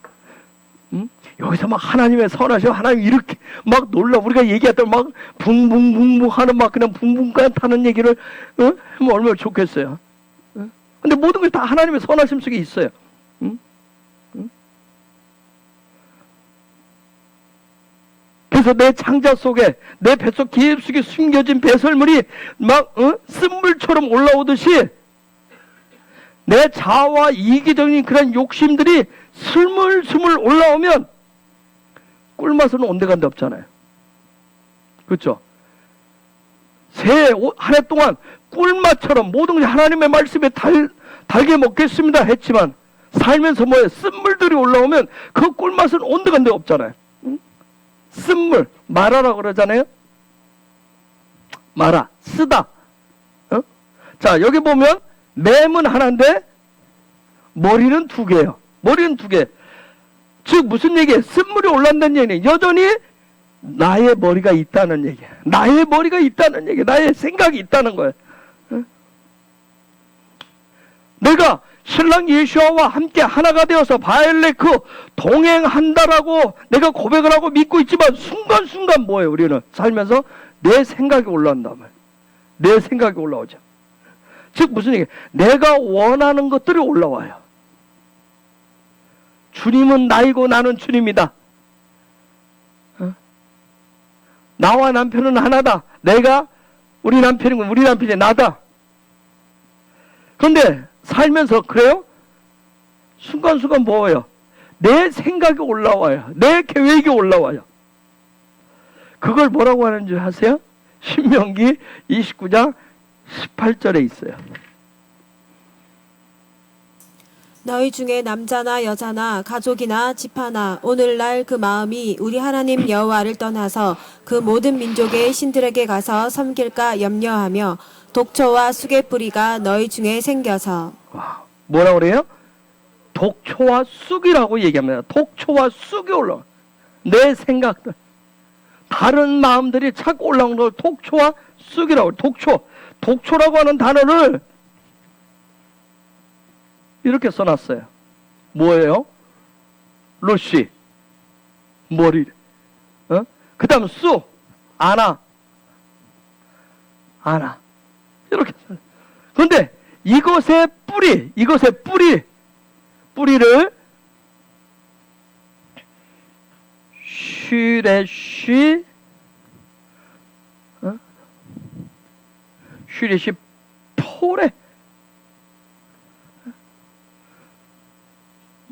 여기서 막 하나님의 선하심, 하나님 이렇게 막 놀라, 우리가 얘기했던 막 붕붕붕붕 하는 막 그냥 붕붕간 타는 얘기를 하면 얼마나 좋겠어요. 근데 모든 것이 다 하나님의 선하심 속에 있어요. 그래서 내 창자 속에, 내 뱃속 깊숙이 숨겨진 배설물이 막 쓴물처럼 올라오듯이 내 자아와 이기적인 그런 욕심들이 스물스물 올라오면 꿀맛은 온데간데 없잖아요. 그렇죠? 새해 한 해 동안 꿀맛처럼 모든 것이 하나님의 말씀에 달게 먹겠습니다 했지만 살면서 뭐예요? 쓴물들이 올라오면 그 꿀맛은 온데간데 없잖아요. 쓴물, 마라라고 그러잖아요. 마라, 쓰다. 자, 여기 보면 맴은 하나인데 머리는 두 개예요. 머리는 두 개. 즉 무슨 얘기예요? 쓴물이 올라온다는 얘기는 여전히 나의 머리가 있다는 얘기예요. 나의 머리가 있다는 얘기예요. 나의 생각이 있다는 거예요. 내가 신랑 예수와 함께 하나가 되어서 바엘레크 동행한다라고 내가 고백을 하고 믿고 있지만 순간순간 뭐예요? 우리는 살면서 내 생각이 올라온단 말이에요. 내 생각이 올라오죠. 즉 무슨 얘기예요? 내가 원하는 것들이 올라와요. 주님은 나이고 나는 주님이다. 나와 남편은 하나다. 내가 우리 남편이고 우리 남편이 나다. 그런데 살면서 그래요? 순간순간 뭐예요? 내 생각이 올라와요. 내 계획이 올라와요. 그걸 뭐라고 하는 줄 아세요? 신명기 29장 18절에 있어요. 너희 중에 남자나 여자나 가족이나 집하나 오늘날 그 마음이 우리 하나님 여호와를 떠나서 그 모든 민족의 신들에게 가서 섬길까 염려하며 독초와 쑥의 뿌리가 너희 중에 생겨서. 뭐라고 그래요? 독초와 쑥이라고 얘기합니다. 독초와 쑥이 올라와. 내 생각들, 다른 마음들이 자꾸 올라오는 걸 독초와 쑥이라고. 독초라고 하는 단어를 이렇게 써놨어요. 뭐예요? 루시, 머리. 그 다음 쑥, 아나. 이렇게 써요. 그런데 이것의 뿌리를 슈레시 포레,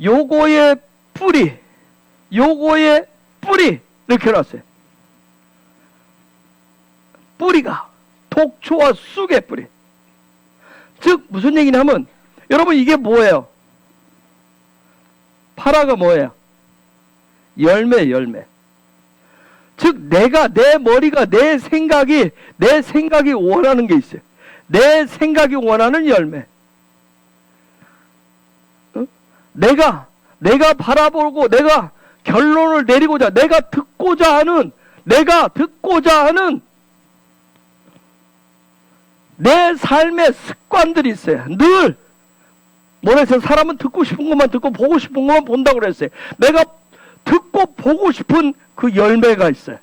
요거의 뿌리 이렇게 놨어요. 뿌리가 독초와 쑥의 뿌리. 즉 무슨 얘기냐면 여러분 이게 뭐예요? 파라가 뭐예요? 열매. 즉 내가, 내 머리가, 내 생각이 원하는 게 있어요. 내 생각이 원하는 열매. 내가 바라보고 내가 결론을 내리고자, 내가 듣고자 하는 내 삶의 습관들이 있어요. 늘 뭐래서 사람은 듣고 싶은 것만 듣고 보고 싶은 것만 본다고 그랬어요. 내가 듣고 보고 싶은 그 열매가 있어요.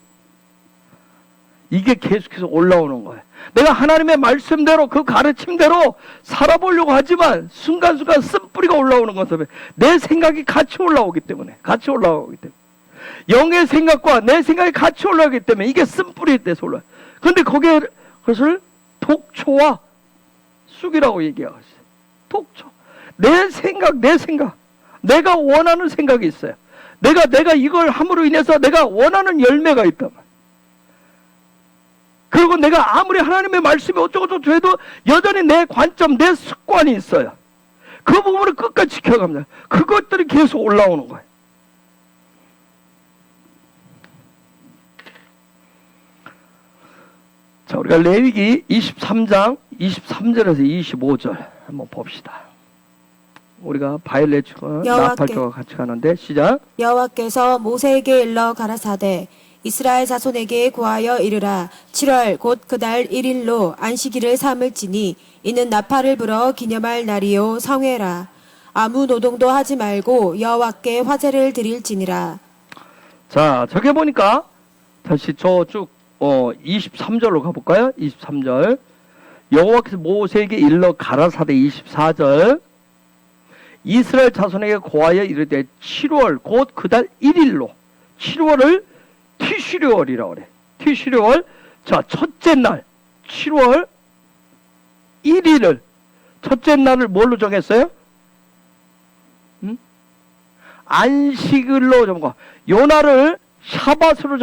이게 계속해서 올라오는 거예요. 내가 하나님의 말씀대로 그 가르침대로 살아보려고 하지만 순간순간 쓴뿌리가 올라오는 것은 내 생각이 같이 올라오기 때문에 영의 생각과 내 생각이 같이 올라오기 때문에 이게 쓴뿌리에 대해서 올라와요. 그런데 그것을 독초와 쑥이라고 얘기하고 있어요. 독초. 내 생각. 내가 원하는 생각이 있어요. 내가 이걸 함으로 인해서 내가 원하는 열매가 있단 말이에요. 그리고 내가 아무리 하나님의 말씀이 어쩌고저쩌고 해도 여전히 내 관점, 내 습관이 있어요. 그 부분을 끝까지 지켜갑니다. 그것들이 계속 올라오는 거예요. 자, 우리가 레위기 23장 23절에서 25절 한번 봅시다. 우리가 바일렛과 나팔절과 같이 가는데 시작. 여호와께서 모세에게 일러 가라사대 이스라엘 자손에게 구하여 이르라 7월 곧 그달 1일로 안식일을 삼을지니 이는 나팔을 불어 기념할 날이요 성회라 아무 노동도 하지 말고 여호와께 화제를 드릴지니라. 자, 저기 보니까 다시 저쭉 23절로 가볼까요? 23절. 여호와께서 모세에게 일러 가라사대 24절. 이스라엘 자손에게 고하여 이르되 7월 곧 그달 1일로 7월을 티슈리월이라고 그래. 티슈리월. 자, 첫째 날 7월 1일을 첫째 날을 뭘로 정했어요? 안식일로 정거. 요 날을 샤밧으로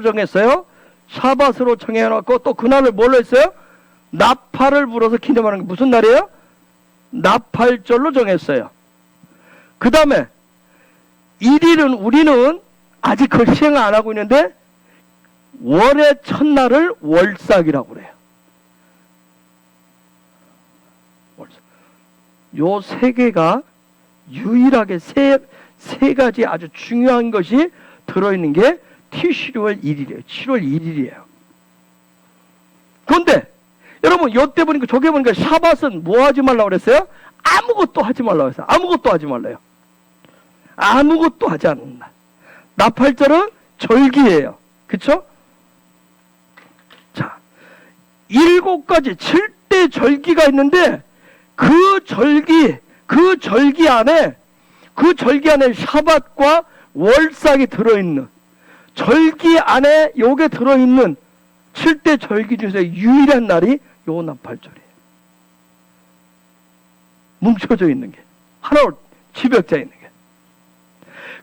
정했어요. 샤밧으로 정해놓고 또 그날을 뭘로 했어요? 나팔을 불어서 기념하는 게 무슨 날이에요? 나팔절로 정했어요. 그 다음에 1일은 우리는 아직 그 시행을 안 하고 있는데 월의 첫날을 월삭이라고 그래요. 요 세 개가 유일하게 세 가지 아주 중요한 것이 들어있는 게 티슈리월 1일이에요. 7월 1일이에요. 그런데 여러분 요때 보니까 저게 보니까 샤밧은 뭐 하지 말라고 그랬어요? 아무것도 하지 말라고 했어요. 아무것도 하지 말래요. 아무것도 하지 않는다. 나팔절은 절기예요. 그쵸? 자, 7가지 7대 절기가 있는데 그 절기 안에 샤밧과 월삭이 들어있는 절기 안에 요게 들어있는 7대 절기 중에서 유일한 날이 요 나팔절이에요. 뭉쳐져 있는 게 하나로 집약되어 있는 게.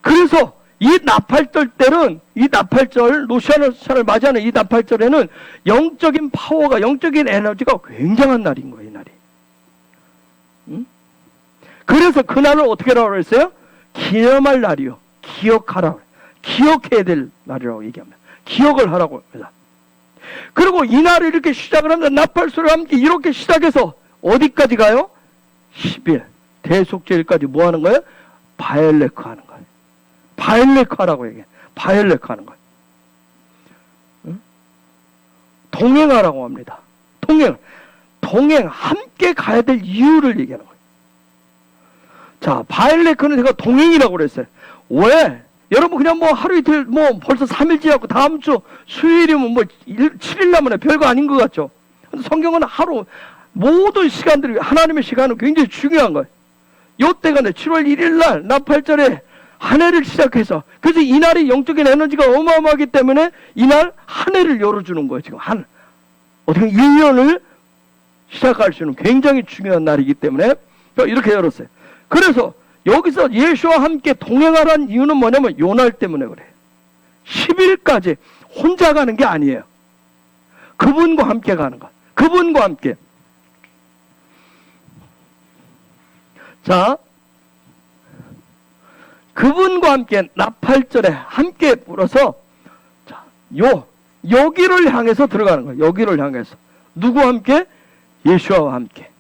그래서 이 나팔절 때는 이 나팔절 노시아를 맞이하는 이 나팔절에는 영적인 파워가 영적인 에너지가 굉장한 날인 거예요. 이 날이. 그래서 그날을 어떻게 하라고 그랬어요? 기념할 날이요. 기억하라고. 기억해야 될 날이라고 얘기합니다. 기억을 하라고 합니다. 그리고 이날을 이렇게 시작을 합니다. 나팔소리와 함께 이렇게 시작해서 어디까지 가요? 10일 대속제일까지 뭐 하는 거예요? 바엘레크 하는 거예요. 바엘레크 하라고 얘기해요. 바엘레크 하는 거예요. 동행하라고 합니다. 동행 함께 가야 될 이유를 얘기하는 거예요. 자, 바엘레크는 제가 동행이라고 그랬어요. 왜? 여러분 그냥 뭐 하루 이틀 뭐 벌써 3일 지났고 다음 주 수요일이면 뭐 7일 남으네 별거 아닌 것 같죠. 성경은 하루 모든 시간들이 하나님의 시간은 굉장히 중요한 거예요. 요때가 7월 1일 날 나팔절에 한 해를 시작해서 그래서 이날이 영적인 에너지가 어마어마하기 때문에 이날 한 해를 열어주는 거예요. 지금 어떻게 1년을 시작할 수 있는 굉장히 중요한 날이기 때문에 이렇게 열었어요. 그래서 여기서 예수와 함께 동행하라는 이유는 뭐냐면 요 날 때문에 그래요. 10일까지 혼자 가는 게 아니에요. 그분과 함께 가는 것. 그분과 함께. 자, 그분과 함께 나팔절에 함께 불어서 자, 여기를 향해서 들어가는 거예요. 여기를 향해서. 누구와 함께? 예수와 함께.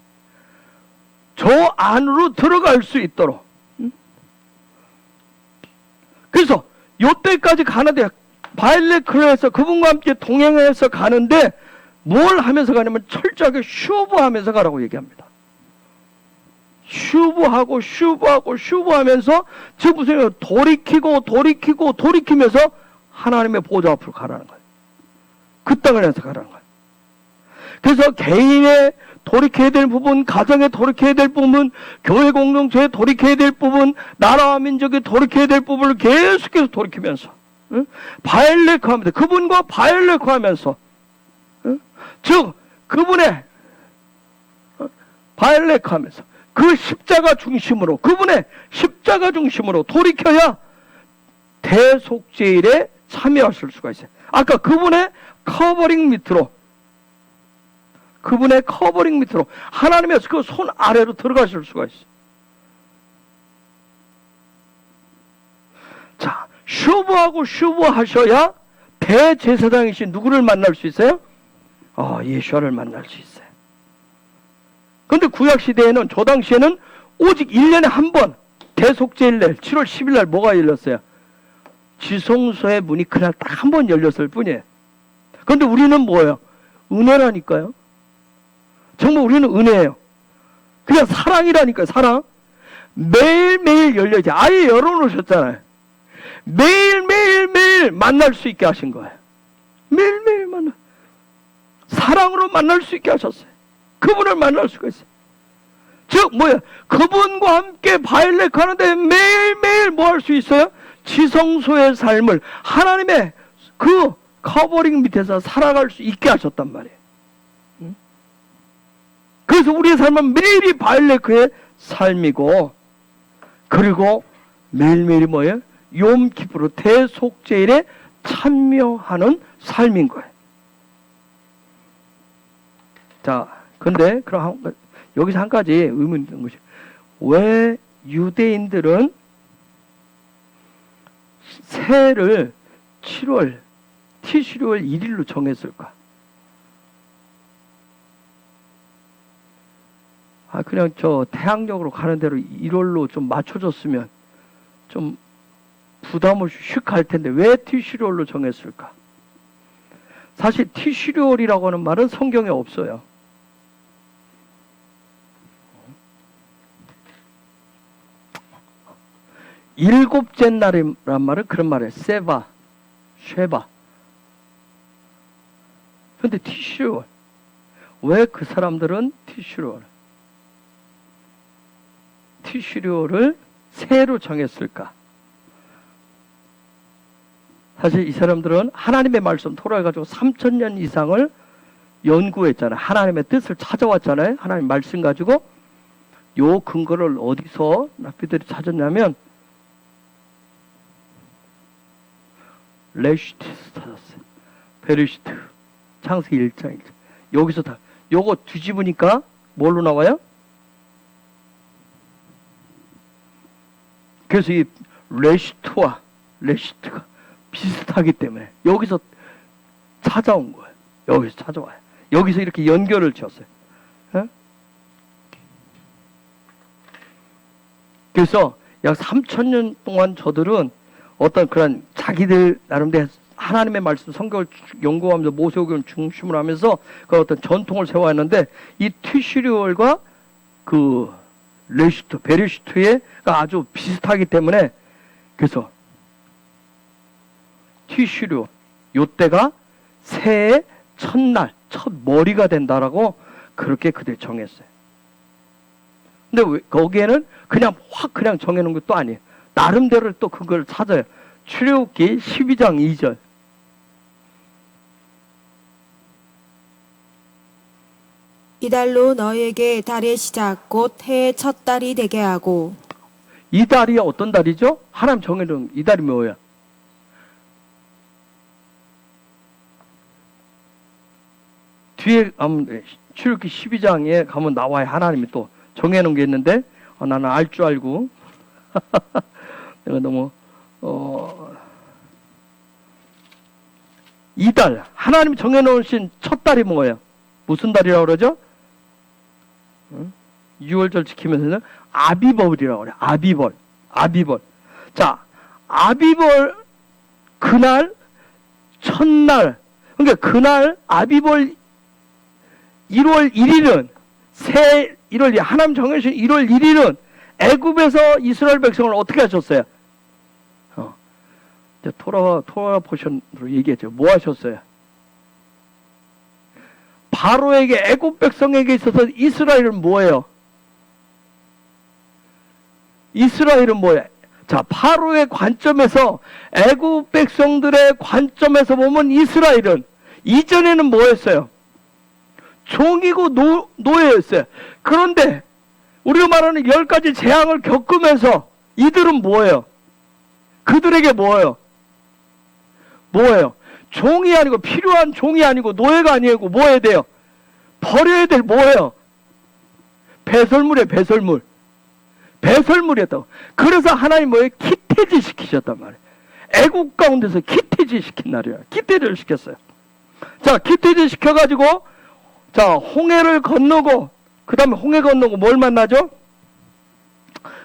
저 안으로 들어갈 수 있도록. 그래서 요때까지 가는데 바엘레크에서 그분과 함께 동행해서 가는데 뭘 하면서 가냐면 철저하게 슈브하면서 가라고 얘기합니다. 슈브하면서 즉 무슨 돌이키면서 하나님의 보좌 앞으로 가라는 거예요. 그 땅을 향해서 가라는 거예요. 그래서 개인의 돌이켜야 될 부분, 가정에 돌이켜야 될 부분, 교회 공동체에 돌이켜야 될 부분, 나라와 민족에 돌이켜야 될 부분을 계속해서 돌이키면서 바엘레크 합니다. 그분과 바엘레크 하면서 즉 그분의 바엘레크 하면서 그 십자가 중심으로 그분의 십자가 중심으로 돌이켜야 대속제일에 참여하실 수가 있어요. 아까 그분의 커버링 밑으로 하나님의 그 손 아래로 들어가실 수가 있어요. 자, 슈브하셔야 대제사장이신 누구를 만날 수 있어요? 예수와를 만날 수 있어요. 그런데 구약시대에는 저 당시에는 오직 1년에 한 번 대속죄일날 7월 10일 날 뭐가 열렸어요? 지성소의 문이 그날 딱 한 번 열렸을 뿐이에요. 그런데 우리는 뭐예요? 은혜라니까요. 정말 우리는 은혜예요. 그냥 사랑이라니까요. 사랑. 매일매일 열려야지. 아예 열어놓으셨잖아요. 매일 만날 수 있게 하신 거예요. 매일매일 사랑으로 만날 수 있게 하셨어요. 그분을 만날 수가 있어요. 즉 그분과 함께 바일렉 하는데 매일매일 뭐 할 수 있어요? 지성소의 삶을 하나님의 그 커버링 밑에서 살아갈 수 있게 하셨단 말이에요. 그래서 우리의 삶은 매일이 바일레크의 삶이고, 그리고 매일매일이 뭐예요? 욤키프로 대속죄일에 참여하는 삶인 거예요. 자, 근데 그럼 여기서 한 가지 의문이 있는 것이, 왜 유대인들은 새해를 7월 티슈리월 1일로 정했을까? 그냥 저 태양력으로 가는 대로 1월로 좀 맞춰줬으면 좀 부담 없이 슉 갈 텐데 왜 티슈리월로 정했을까? 사실 티슈리월이라고 하는 말은 성경에 없어요. 일곱째 날이란 말은 그런 말이에요. 세바, 쉐바. 근데 티슈리월. 왜 그 사람들은 티슈리월을 새로 정했을까? 사실 이 사람들은 하나님의 말씀 토라해가지고 3000년 이상을 연구했잖아요. 하나님의 뜻을 찾아왔잖아요. 하나님 말씀 가지고. 요 근거를 어디서 랍비들이 찾았냐면 레시트에서 찾았어요. 베르시트 창세기 1장 1장. 여기서 다 요거 뒤집으니까 뭘로 나와요? 그래서 이 레시트와 레시트가 비슷하기 때문에 여기서 찾아온 거예요. 여기서 찾아와요. 여기서 이렇게 연결을 지었어요. 예? 그래서 약 3000년 동안 저들은 어떤 그런 자기들 나름대로 하나님의 말씀 성경을 연구하면서 모세오경을 중심으로 하면서 그 어떤 전통을 세워왔는데, 이 티슈리월과 그 레시트, 베르시트가 아주 비슷하기 때문에, 그래서 티슈리월 요때가 새해 첫날, 첫 머리가 된다라고 그렇게 그들 정했어요. 근데 왜, 거기에는 그냥 확 그냥 정해놓은 것도 아니에요. 나름대로 또 그걸 찾아요. 출애굽기 12장 2절. 이달로 너에게 달의 시작 곧 해의 첫 달이 되게 하고. 이 달이 어떤 달이죠? 하나님 정해놓은 이 달이 뭐예요? 뒤에 출애굽기 12장에 가면 나와요. 하나님이 또 정해놓은 게 있는데, 나는 알 줄 알고 내가 너무 이 달 하나님이 정해놓으신 첫 달이 뭐예요? 무슨 달이라고 그러죠? 6월절 지키면서는 아비벌이라고 그래요. 아비벌. 자, 아비벌 그날 첫날, 그러니까 그날 아비벌 1월 1일은 새 1월 하나님 정해주신 1월 1일은 애굽에서 이스라엘 백성을 어떻게 하셨어요? 이제 토라 포션으로 얘기했죠. 뭐 하셨어요? 바로에게 애굽 백성에게 있어서 이스라엘은 뭐예요? 이스라엘은 뭐예요? 자, 바로의 관점에서, 애굽 백성들의 관점에서 보면 이스라엘은 이전에는 뭐였어요? 종이고 노예였어요. 그런데 우리가 말하는 10가지 재앙을 겪으면서 이들은 뭐예요? 그들에게 뭐예요? 종이 아니고, 필요한 종이 아니고, 노예가 아니고 뭐 해야 돼요? 버려야 될 뭐예요? 배설물이에요. 배설물이었다고. 그래서 하나님 뭐예요? 키태지 시키셨단 말이에요. 애국 가운데서 키태지 시킨 날이에요. 키태지를 시켰어요. 자, 기퇴제 시켜가지고, 자, 홍해를 건너고, 그 다음에 홍해 건너고 뭘 만나죠?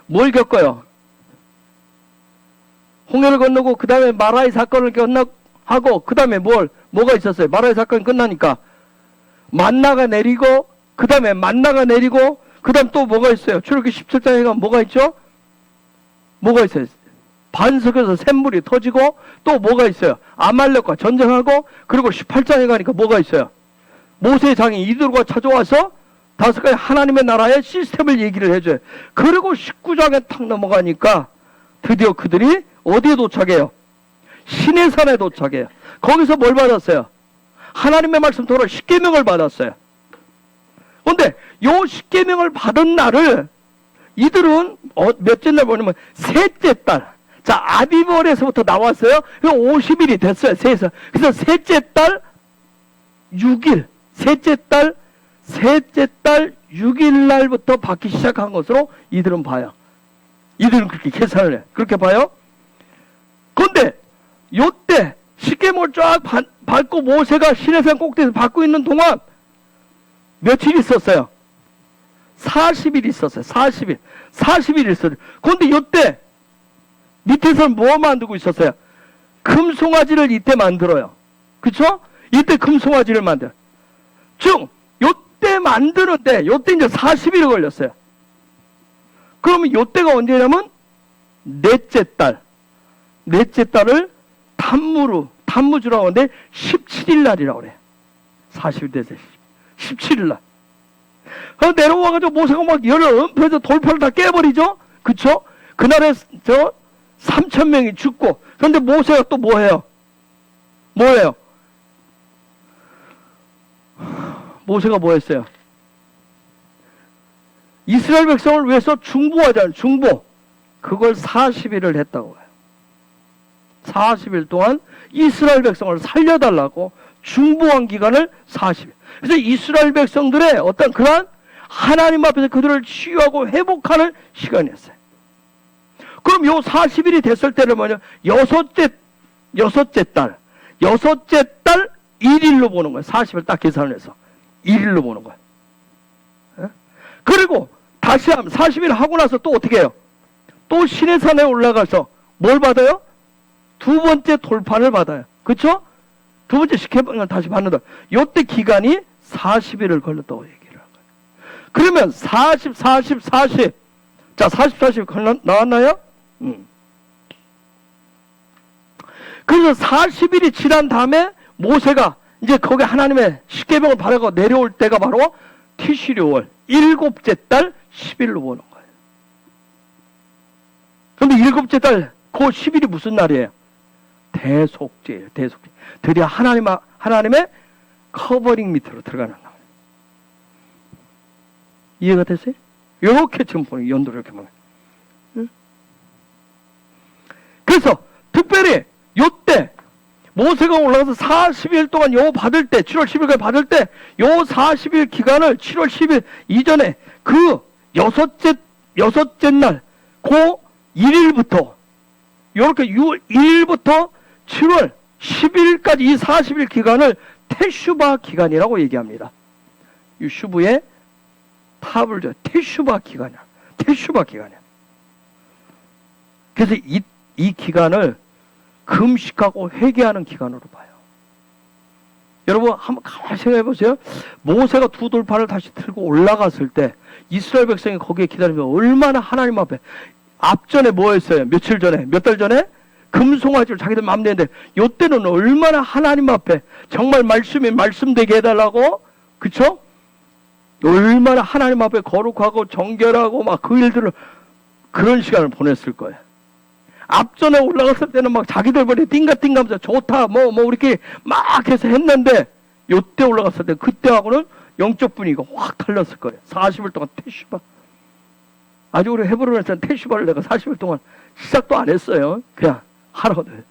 뭘 겪어요? 홍해를 건너고, 그 다음에 마라의 사건을 하고, 그 다음에 뭐가 있었어요? 마라의 사건이 끝나니까. 만나가 내리고, 그 다음에 만나가 내리고, 그 다음 또 뭐가 있어요? 출애굽기 17장에 가면 뭐가 있죠? 뭐가 있어요? 반석에서 샘물이 터지고, 또 뭐가 있어요? 아말렉과 전쟁하고, 그리고 18장에 가니까 뭐가 있어요? 모세의 장이 이들과 찾아와서 5가지 하나님의 나라의 시스템을 얘기를 해줘요. 그리고 19장에 탁 넘어가니까 드디어 그들이 어디에 도착해요? 시내산에 도착해요. 거기서 뭘 받았어요? 하나님의 말씀 토라 십계명을 받았어요. 그런데 요 십계명을 받은 날을 이들은 몇째 날 보냐면 셋째 달. 자, 아비벌에서부터 나왔어요. 50일이 됐어요. 세에서. 그래서 셋째 달 6일. 셋째 달 6일 날부터 받기 시작한 것으로 이들은 봐요. 이들은 그렇게 계산을 해. 그렇게 봐요. 그런데 요때 십계명을 쫙 밟고 모세가 시내산 꼭대기에서 밟고 있는 동안 며칠 있었어요? 40일 있었어요. 40일 있었어요. 그런데 요때 밑에서는 뭐 만들고 있었어요? 금송아지를 이때 만들어요. 그쵸? 이때 금송아지를 만들어요. 즉 요때 만드는데 요때 이제 40일이 걸렸어요. 그러면 요때가 언제냐면 넷째 달을 탄무주라고 하는데 17일 날이라고 그래요. 40일 돼서 17일 날. 내려와가지고 모세가 막 열을 엄폐해서 돌파를 다 깨버리죠? 그쵸? 그날에 3,000명이 죽고, 그런데 모세가 또 뭐해요? 모세가 뭐 했어요? 이스라엘 백성을 위해서 중보하잖아요. 중보. 그걸 40일을 했다고 해요. 40일 동안 이스라엘 백성을 살려달라고 중보한 기간을 40일. 그래서 이스라엘 백성들의 어떤 그러한 하나님 앞에서 그들을 치유하고 회복하는 시간이었어요. 그럼 요 40일이 됐을 때는 뭐냐? 여섯째 달 1일로 보는 거예요. 40일 딱 계산을 해서 1일로 보는 거예요. 그리고 다시 하면 40일 하고 나서 또 어떻게 해요? 또 시내산에 올라가서 뭘 받아요? 두 번째 돌판을 받아요. 그쵸? 두 번째 십계명을 다시 받는다. 요때 기간이 40일을 걸렸다고 얘기를 한 거예요. 그러면 40. 자, 40 나왔나요? 그래서 40일이 지난 다음에 모세가 이제 거기 하나님의 십계명을 바라고 내려올 때가 바로 티시리월 7째 달 10일로 보는 거예요. 그런데 7째 달 그 10일이 무슨 날이에요? 대속죄예요. 대속죄. 드디어 하나님의 커버링 밑으로 들어가는 날. 이해가 됐어요? 이렇게 지금 보는 연도를 이렇게 보면. 응? 그래서 특별히 요때 모세가 올라가서 40일 동안 요 받을 때 7월 10일까지 받을 때 요 40일 기간을 7월 10일 이전에 그 여섯째 날 그 1일부터 요렇게 6월 1일부터 7월 10일까지 이 40일 기간을 테슈바 기간이라고 얘기합니다. 이 슈브의 탑을 줘. 테슈바 기간이야. 테슈바 기간이야. 그래서 이 기간을 금식하고 회개하는 기간으로 봐요. 여러분 한번 가만히 생각해 보세요. 모세가 두 돌판을 다시 들고 올라갔을 때 이스라엘 백성이 거기에 기다리면 얼마나 하나님 앞에 앞전에 뭐 했어요? 며칠 전에 몇 달 전에 금송아지를 자기들 마음대로 했는데 요때는 얼마나 하나님 앞에 정말 말씀이 말씀되게 해달라고 그쵸? 얼마나 하나님 앞에 거룩하고 정결하고 막 그 일들을 그런 시간을 보냈을 거예요. 앞전에 올라갔을 때는 막 자기들 버리 띵가띵가하면서 좋다 뭐 이렇게 막 해서 했는데 요때 올라갔을 때 그때하고는 영적 분위기가 확 달랐을 거예요. 40일 동안 테슈바. 아주 우리 헤브론에서는 테슈바를 내가 40일 동안 시작도 안 했어요. 그냥 하거든.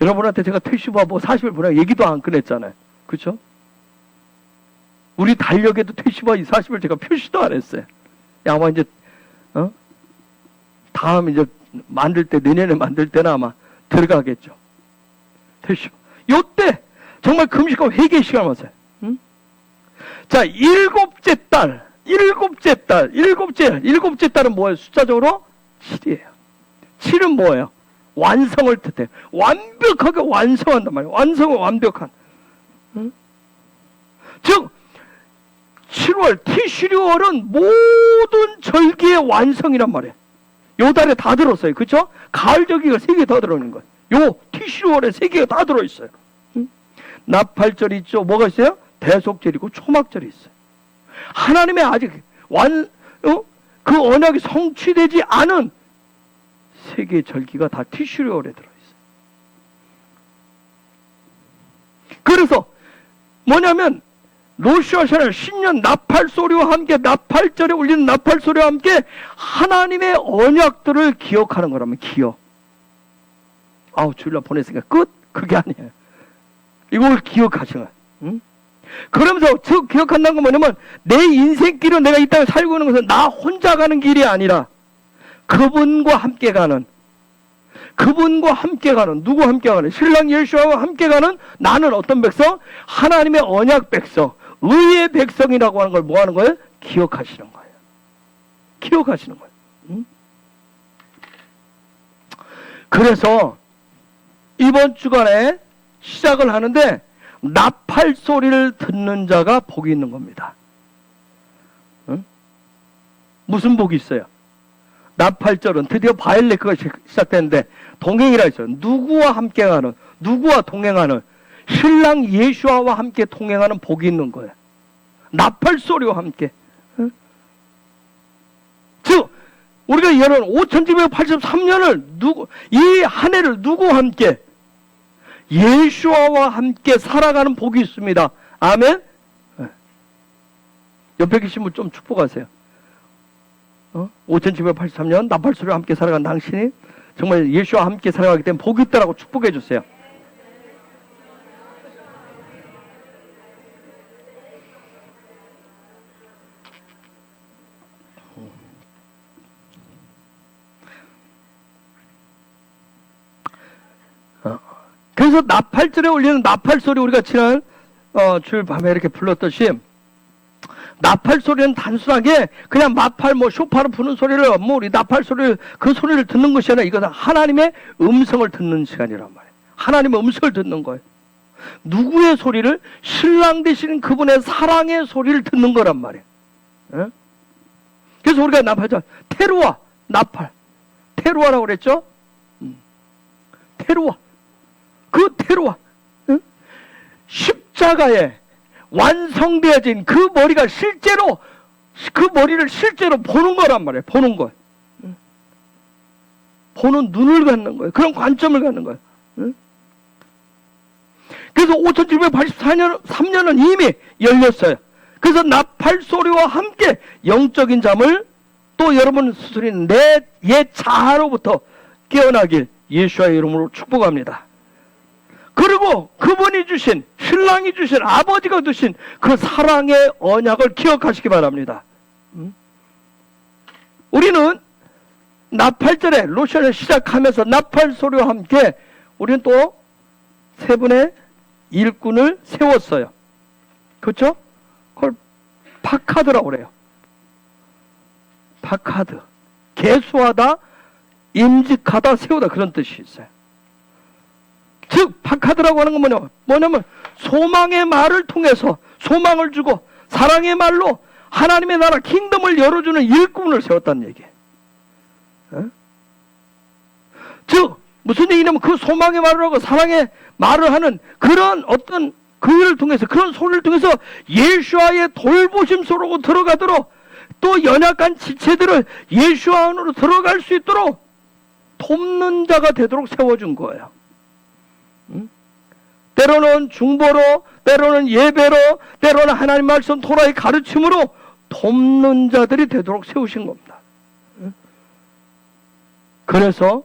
여러분한테 제가 테슈바 뭐 40일 보내고 얘기도 안 꺼냈잖아요. 그렇죠? 우리 달력에도 테슈바 이 40일 제가 표시도 안 했어요. 아마 이제 다음 이제 만들 때 내년에 만들 때는 아마 들어가겠죠. 테슈바. 요때 정말 금식과 회개의 시간을 왔어요. 응? 자, 일곱째 달은 뭐예요? 숫자적으로 7이에요. 7은 뭐예요? 완성을 뜻해요. 완벽하게 완성한단 말이에요. 완성은 완벽한. 응? 즉 7월, 티슈리월은 모든 절기의 완성이란 말이에요. 요 달에 다 들었어요. 그렇죠? 가을 절기가 3개 더 들어있는 거예요. 요 티슈리월에 3개가 다 들어있어요. 응? 나팔절이 있죠. 뭐가 있어요? 대속절이고 초막절이 있어요. 하나님의 아직 그 언약이 성취되지 않은 3개의 절기가 다 티슈리월에 들어있어요. 그래서 뭐냐면 로시아샤는 신년 나팔소리와 함께, 나팔절에 울리는 나팔소리와 함께 하나님의 언약들을 기억하는 거라면 기억. 아우, 주일날 보냈으니까 끝? 그게 아니에요. 이걸 기억하시는 거예요. 응? 그러면서 즉 기억한다는 건 뭐냐면 내 인생길은, 내가 이 땅에 살고 있는 것은 나 혼자 가는 길이 아니라 그분과 함께 가는, 누구 함께 가는? 신랑 예수와 함께 가는 나는 어떤 백성? 하나님의 언약 백성, 의의 백성이라고 하는 걸 뭐 하는 거예요? 기억하시는 거예요. 기억하시는 거예요. 응? 그래서 이번 주간에 시작을 하는데 나팔 소리를 듣는 자가 복이 있는 겁니다. 응? 무슨 복이 있어요? 나팔절은 드디어 바일레크가 시작되는데 동행이라 했어요. 누구와 함께 가는, 누구와 동행하는, 신랑 예수와와 함께 동행하는 복이 있는 거예요. 나팔 소리와 함께. 응? 즉 우리가 여러분 5783년을 이 한 해를 누구와 함께? 예수와와 함께 살아가는 복이 있습니다. 아멘. 옆에 계신 분 좀 축복하세요. 5783년 나팔소리와 함께 살아간 당신이 정말 예수와 함께 살아가기 때문에 복이 있다라고 축복해 주세요. 그래서 나팔절에 울리는 나팔소리, 우리가 지난 주일 밤에 이렇게 불렀듯이 나팔 소리는 단순하게 그냥 마팔 쇼파로 부는 소리를 우리 나팔 소리를, 그 소리를 듣는 것이 아니라 이것은 하나님의 음성을 듣는 시간이란 말이에요. 하나님의 음성을 듣는 거예요. 누구의 소리를? 신랑 되시는 그분의 사랑의 소리를 듣는 거란 말이에요. 에? 그래서 우리가 나팔절 테루아, 나팔, 테루아라고 그랬죠? 테루아, 그 테루아, 응? 십자가에 완성되어진 그 머리가 실제로, 그 머리를 실제로 보는 거란 말이에요. 보는 거. 보는 눈을 갖는 거예요. 그런 관점을 갖는 거예요. 그래서 5784년, 3년은 이미 열렸어요. 그래서 나팔 소리와 함께 영적인 잠을 또 여러분 스스로 내 옛 자아로부터 깨어나길 예수의 이름으로 축복합니다. 그리고 그분이 주신, 신랑이 주신, 아버지가 주신 그 사랑의 언약을 기억하시기 바랍니다. 우리는 나팔절에 로션을 시작하면서 나팔 소리와 함께 우리는 또 세 분의 일꾼을 세웠어요. 그렇죠? 그걸 파카드라고 그래요. 파카드. 계수하다, 임직하다, 세우다, 그런 뜻이 있어요. 즉 파카드라고 하는 건 뭐냐면 소망의 말을 통해서 소망을 주고 사랑의 말로 하나님의 나라 킹덤을 열어주는 일꾼을 세웠다는 얘기예요. 즉 무슨 얘기냐면 그 소망의 말을 하고 사랑의 말을 하는 그런 어떤 그 일을 통해서, 그런 소리를 통해서 예수와의 돌보심 속으로 들어가도록, 또 연약한 지체들을 예수 안으로 들어갈 수 있도록 돕는 자가 되도록 세워준 거예요. 때로는 중보로, 때로는 예배로, 때로는 하나님 말씀 토라의 가르침으로 돕는 자들이 되도록 세우신 겁니다. 그래서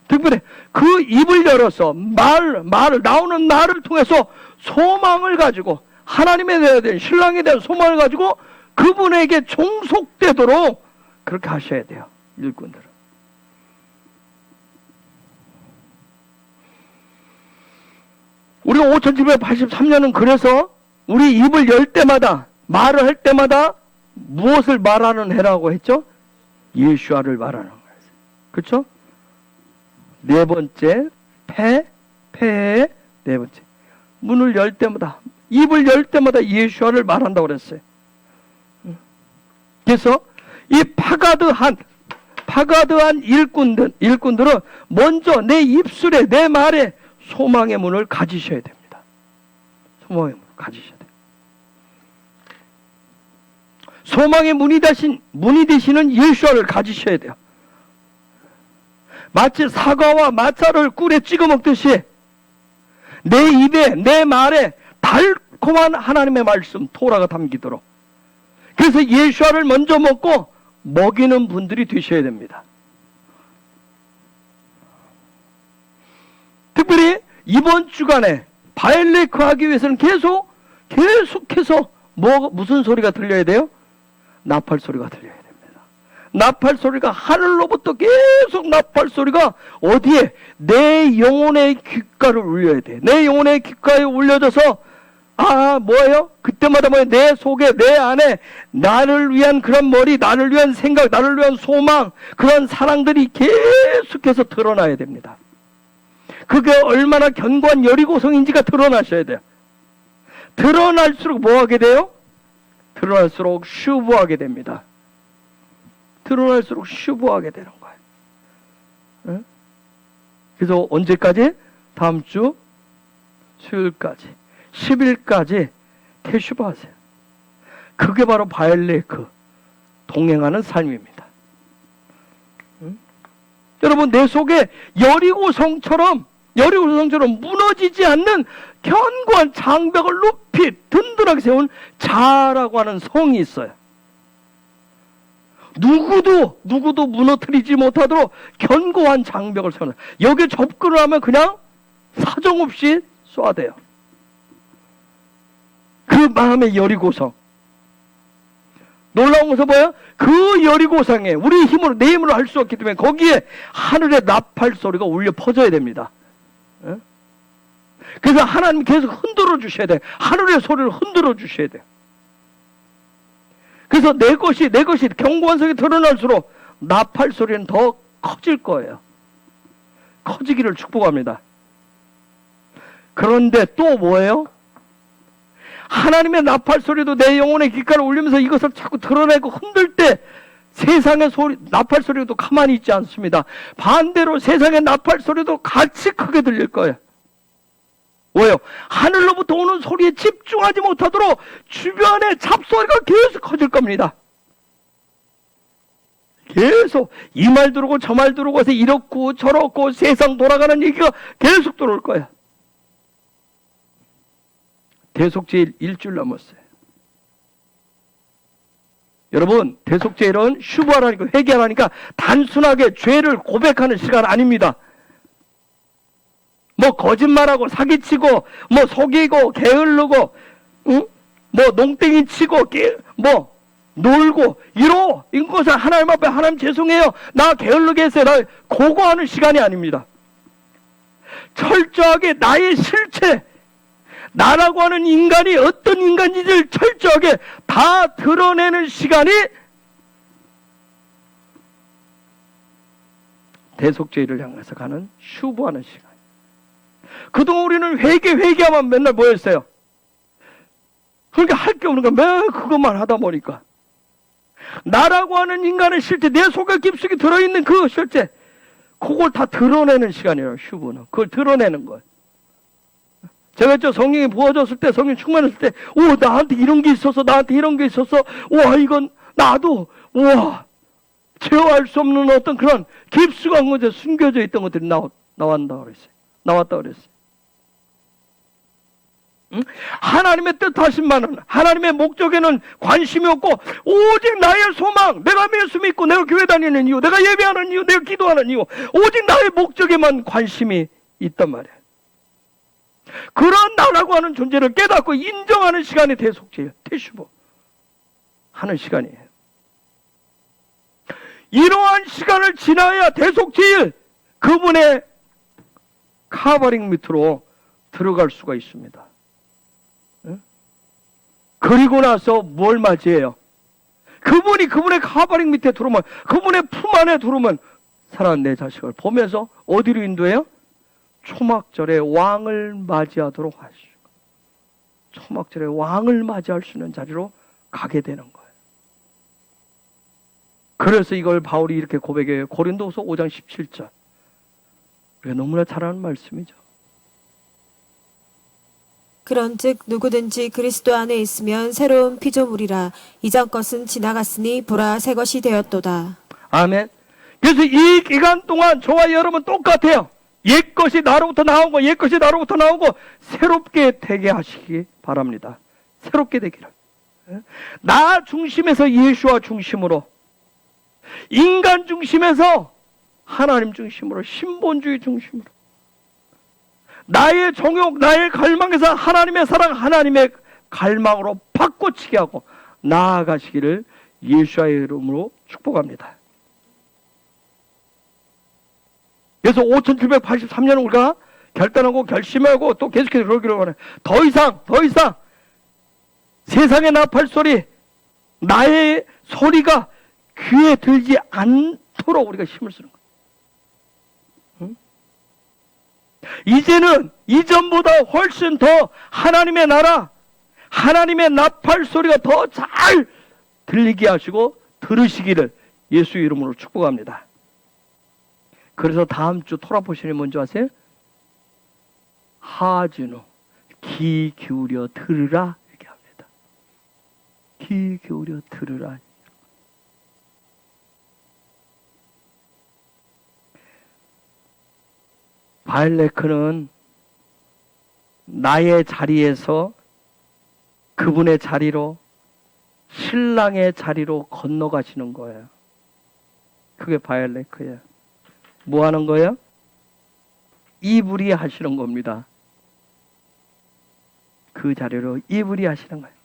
특별히 그 입을 열어서 말을 나오는 말을 통해서 소망을 가지고, 하나님에 대한, 신랑에 대한 소망을 가지고 그분에게 종속되도록 그렇게 하셔야 돼요. 일꾼들은. 우리가 5783년은 그래서 우리 입을 열 때마다, 말을 할 때마다 무엇을 말하는 해라고 했죠? 예수아를 말하는 거예요. 그렇죠? 네 번째, 폐의 네 번째. 문을 열 때마다, 입을 열 때마다 예수아를 말한다고 그랬어요. 그래서 이 파가드한 일꾼들은 먼저 내 입술에, 내 말에 소망의 문을 가지셔야 됩니다. 소망의 문을 가지셔야 돼요. 소망의 문이 되시는 예수아를 가지셔야 돼요. 마치 사과와 마차를 꿀에 찍어 먹듯이 내 입에, 내 말에 달콤한 하나님의 말씀, 토라가 담기도록. 그래서 예수아를 먼저 먹고 먹이는 분들이 되셔야 됩니다. 특별히 이번 주간에 바엘레크 하기 위해서는 계속해서 무슨 소리가 들려야 돼요? 나팔 소리가 들려야 됩니다. 나팔 소리가 하늘로부터 계속 나팔 소리가 어디에? 내 영혼의 귓가를 울려야 돼. 내 영혼의 귓가에 울려져서 뭐예요? 그때마다 뭐예요? 내 속에, 내 안에 나를 위한 그런 머리, 나를 위한 생각, 나를 위한 소망, 그런 사랑들이 계속해서 드러나야 됩니다. 그게 얼마나 견고한 여리고성인지가 드러나셔야 돼요. 드러날수록 뭐 하게 돼요? 드러날수록 슈브하게 됩니다. 드러날수록 슈브하게 되는 거예요. 응? 그래서 언제까지? 다음 주 수요일까지, 10일까지 테슈브 하세요. 그게 바로 바엘레크 동행하는 삶입니다. 응? 여러분, 내 속에 여리고성처럼 무너지지 않는 견고한 장벽을 높이 든든하게 세운 자라고 하는 성이 있어요. 누구도 무너뜨리지 못하도록 견고한 장벽을 세우는, 여기에 접근을 하면 그냥 사정없이 쏴대요. 그 마음의 여리고성. 놀라운 것은 뭐예요? 그 여리고성에 우리 힘으로, 내 힘으로 할 수 없기 때문에 거기에 하늘의 나팔 소리가 울려 퍼져야 됩니다. 예? 그래서 하나님 계속 흔들어 주셔야 돼요. 하늘의 소리를 흔들어 주셔야 돼요. 그래서 내 것이 견고한 성이 드러날수록 나팔 소리는 더 커질 거예요. 커지기를 축복합니다. 그런데 또 뭐예요? 하나님의 나팔 소리도 내 영혼의 귓가를 울리면서 이것을 자꾸 드러내고 흔들 때 세상의 소리, 나팔 소리도 가만히 있지 않습니다. 반대로 세상의 나팔 소리도 같이 크게 들릴 거예요. 왜요? 하늘로부터 오는 소리에 집중하지 못하도록 주변의 잡소리가 계속 커질 겁니다. 계속 이 말 들어오고 저 말 들어오고 해서 이렇고 저렇고 세상 돌아가는 얘기가 계속 들어올 거예요. 대속죄일 일주일 남았어요. 여러분, 대속죄일은 슈브하라니까, 회개하라니까 단순하게 죄를 고백하는 시간 아닙니다. 뭐 거짓말하고 사기치고 뭐 속이고 게을르고 응? 뭐 농땡이 치고 뭐 놀고 이런 것을 하나님 앞에, 하나님 죄송해요, 나 게을르게 했어요, 나 그거 하는 시간이 아닙니다. 철저하게 나의 실체, 나라고 하는 인간이 어떤 인간인지를 철저하게 다 드러내는 시간이 대속죄일을 향해서 가는 슈브하는 시간. 그동안 우리는 회개하면 맨날 뭐였어요? 그러니까 할 게 없는 거야. 매일 그것만 하다 보니까. 나라고 하는 인간의 실제, 내 속에 깊숙이 들어있는 그 실제, 그걸 다 드러내는 시간이에요, 슈브는. 그걸 드러내는 거예요. 제가 성령이 부어졌을 때, 성령 충만했을 때, 나한테 이런 게 있었어, 나한테 이런 게 있었어, 이건 나도, 제어할 수 없는 어떤 그런 깊숙한 곳에 숨겨져 있던 것들이 나왔다 그랬어요. 응? 하나님의 뜻하신 바는, 하나님의 목적에는 관심이 없고 오직 나의 소망, 내가 예수 믿고 내가 교회 다니는 이유, 내가 예배하는 이유, 내가 기도하는 이유, 오직 나의 목적에만 관심이 있단 말이에요. 그런 나라고 하는 존재를 깨닫고 인정하는 시간이 대속죄예요. 테슈브 하는 시간이에요. 이러한 시간을 지나야 대속죄일, 그분의 카버링 밑으로 들어갈 수가 있습니다. 응? 그리고 나서 뭘 맞이해요? 그분이 그분의 가바링 밑에 들어오면, 그분의 품 안에 들어오면 사랑하는 내 자식을 보면서 어디로 인도해요? 초막절에 왕을 맞이하도록 하시고, 초막절에 왕을 맞이할 수 있는 자리로 가게 되는 거예요. 그래서 이걸 바울이 이렇게 고백해요. 고린도후서 5장 17절. 우리가 너무나 잘 아는 말씀이죠. 그런즉 누구든지 그리스도 안에 있으면 새로운 피조물이라 이전 것은 지나갔으니 보라 새 것이 되었도다. 아멘. 그래서 이 기간 동안 저와 여러분 똑같아요. 옛 것이 나로부터 나오고 옛 것이 나로부터 나오고 새롭게 되게 하시기 바랍니다. 새롭게 되기를. 나 중심에서 예수와 중심으로, 인간 중심에서 하나님 중심으로, 신본주의 중심으로, 나의 정욕, 나의 갈망에서 하나님의 사랑, 하나님의 갈망으로 바꿔치게 하고 나아가시기를 예수의 이름으로 축복합니다. 그래서 5783년 우리가 결단하고 결심하고 또 계속해서 그러기를 원해. 더 이상 세상의 나팔 소리, 나의 소리가 귀에 들지 않도록 우리가 힘을 쓰는 거예요. 응? 이제는 이전보다 훨씬 더 하나님의 나라, 하나님의 나팔 소리가 더 잘 들리게 하시고 들으시기를 예수 이름으로 축복합니다. 그래서 다음 주 토라포션이 뭔지 아세요? 하진우, 귀 기울여 들으라 이렇게 합니다. 귀 기울여 들으라. 바엘레크는 나의 자리에서 그분의 자리로, 신랑의 자리로 건너가시는 거예요. 그게 바엘레크예요. 뭐 하는 거예요? 이불이 하시는 겁니다. 그 자리로 이불이 하시는 거예요.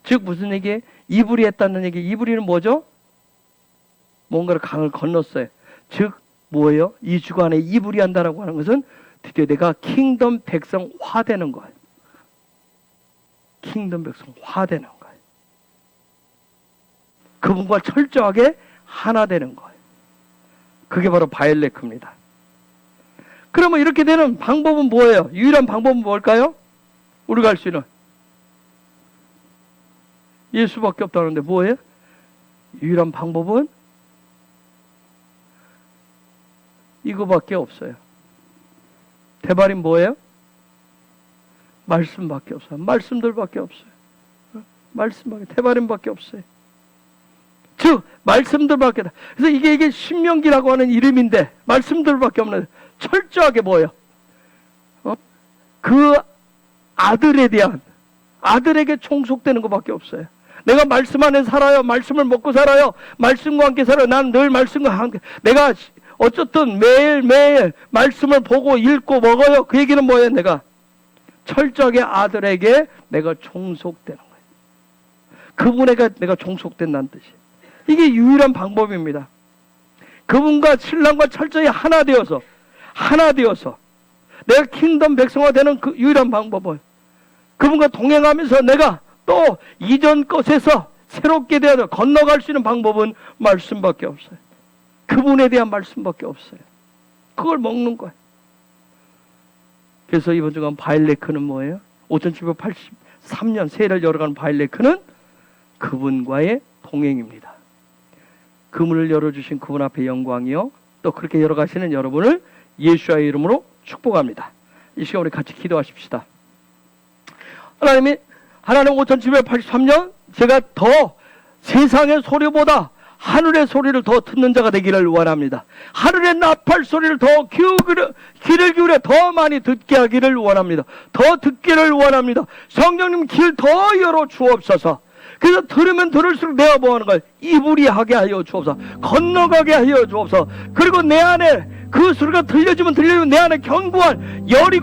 즉 무슨 얘기예요? 이불이 했다는 얘기. 이불이는 뭐죠? 뭔가를 강을 건넜어요. 즉 뭐예요? 이 주간에 이불이 한다라고 하는 것은 드디어 내가 킹덤 백성화 되는 거예요. 킹덤 백성화 되는 거예요. 그분과 철저하게 하나 되는 거예요. 그게 바로 바엘레크입니다. 그러면 이렇게 되는 방법은 뭐예요? 유일한 방법은 뭘까요? 우리가 할 수 있는 예수밖에 없다는데 뭐예요? 유일한 방법은 이거밖에 없어요. 대발이 뭐예요? 말씀밖에 없어요. 말씀들밖에 없어요. 말씀밖에, 대발임밖에 없어요. 즉 말씀들밖에. 그래서 이게 신명기라고 하는 이름인데 말씀들밖에 없는, 철저하게 뭐예요? 그 아들에 대한, 아들에게 총속되는 것밖에 없어요. 내가 말씀 안에 살아요. 말씀을 먹고 살아요. 말씀과 함께 살아요. 난 늘 말씀과 함께. 내가 어쨌든 매일매일 말씀을 보고 읽고 먹어요. 그 얘기는 뭐예요? 내가 철저하게 아들에게 내가 종속되는 거예요. 그분에게 내가 종속된다는 뜻이에요. 이게 유일한 방법입니다. 그분과 신랑과 철저히 하나 되어서 내가 킹덤 백성화 되는 그 유일한 방법은 그분과 동행하면서 내가 또 이전 것에서 새롭게 되어서 건너갈 수 있는 방법은 말씀밖에 없어요. 그분에 대한 말씀밖에 없어요. 그걸 먹는 거예요. 그래서 이번 주간 바엘레크는 뭐예요? 5783년 세를 열어가는 바엘레크는 그분과의 동행입니다. 그 문을 열어주신 그분 앞에 영광이요, 또 그렇게 열어가시는 여러분을 예수의 이름으로 축복합니다. 이 시간 우리 같이 기도하십시다. 하나님 5783년 제가 더 세상의 소리보다 하늘의 소리를 더 듣는 자가 되기를 원합니다. 하늘의 나팔 소리를 더 귀를 기울여 더 많이 듣게 하기를 원합니다. 더 듣기를 원합니다. 성령님 길 더 열어 주옵소서. 그래서 들으면 들을수록 내가 뭐 하는 거예요? 이불이 하게 하여 주옵소서. 건너가게 하여 주옵소서. 그리고 내 안에 그 소리가 들려주면 내 안에 견고한 열이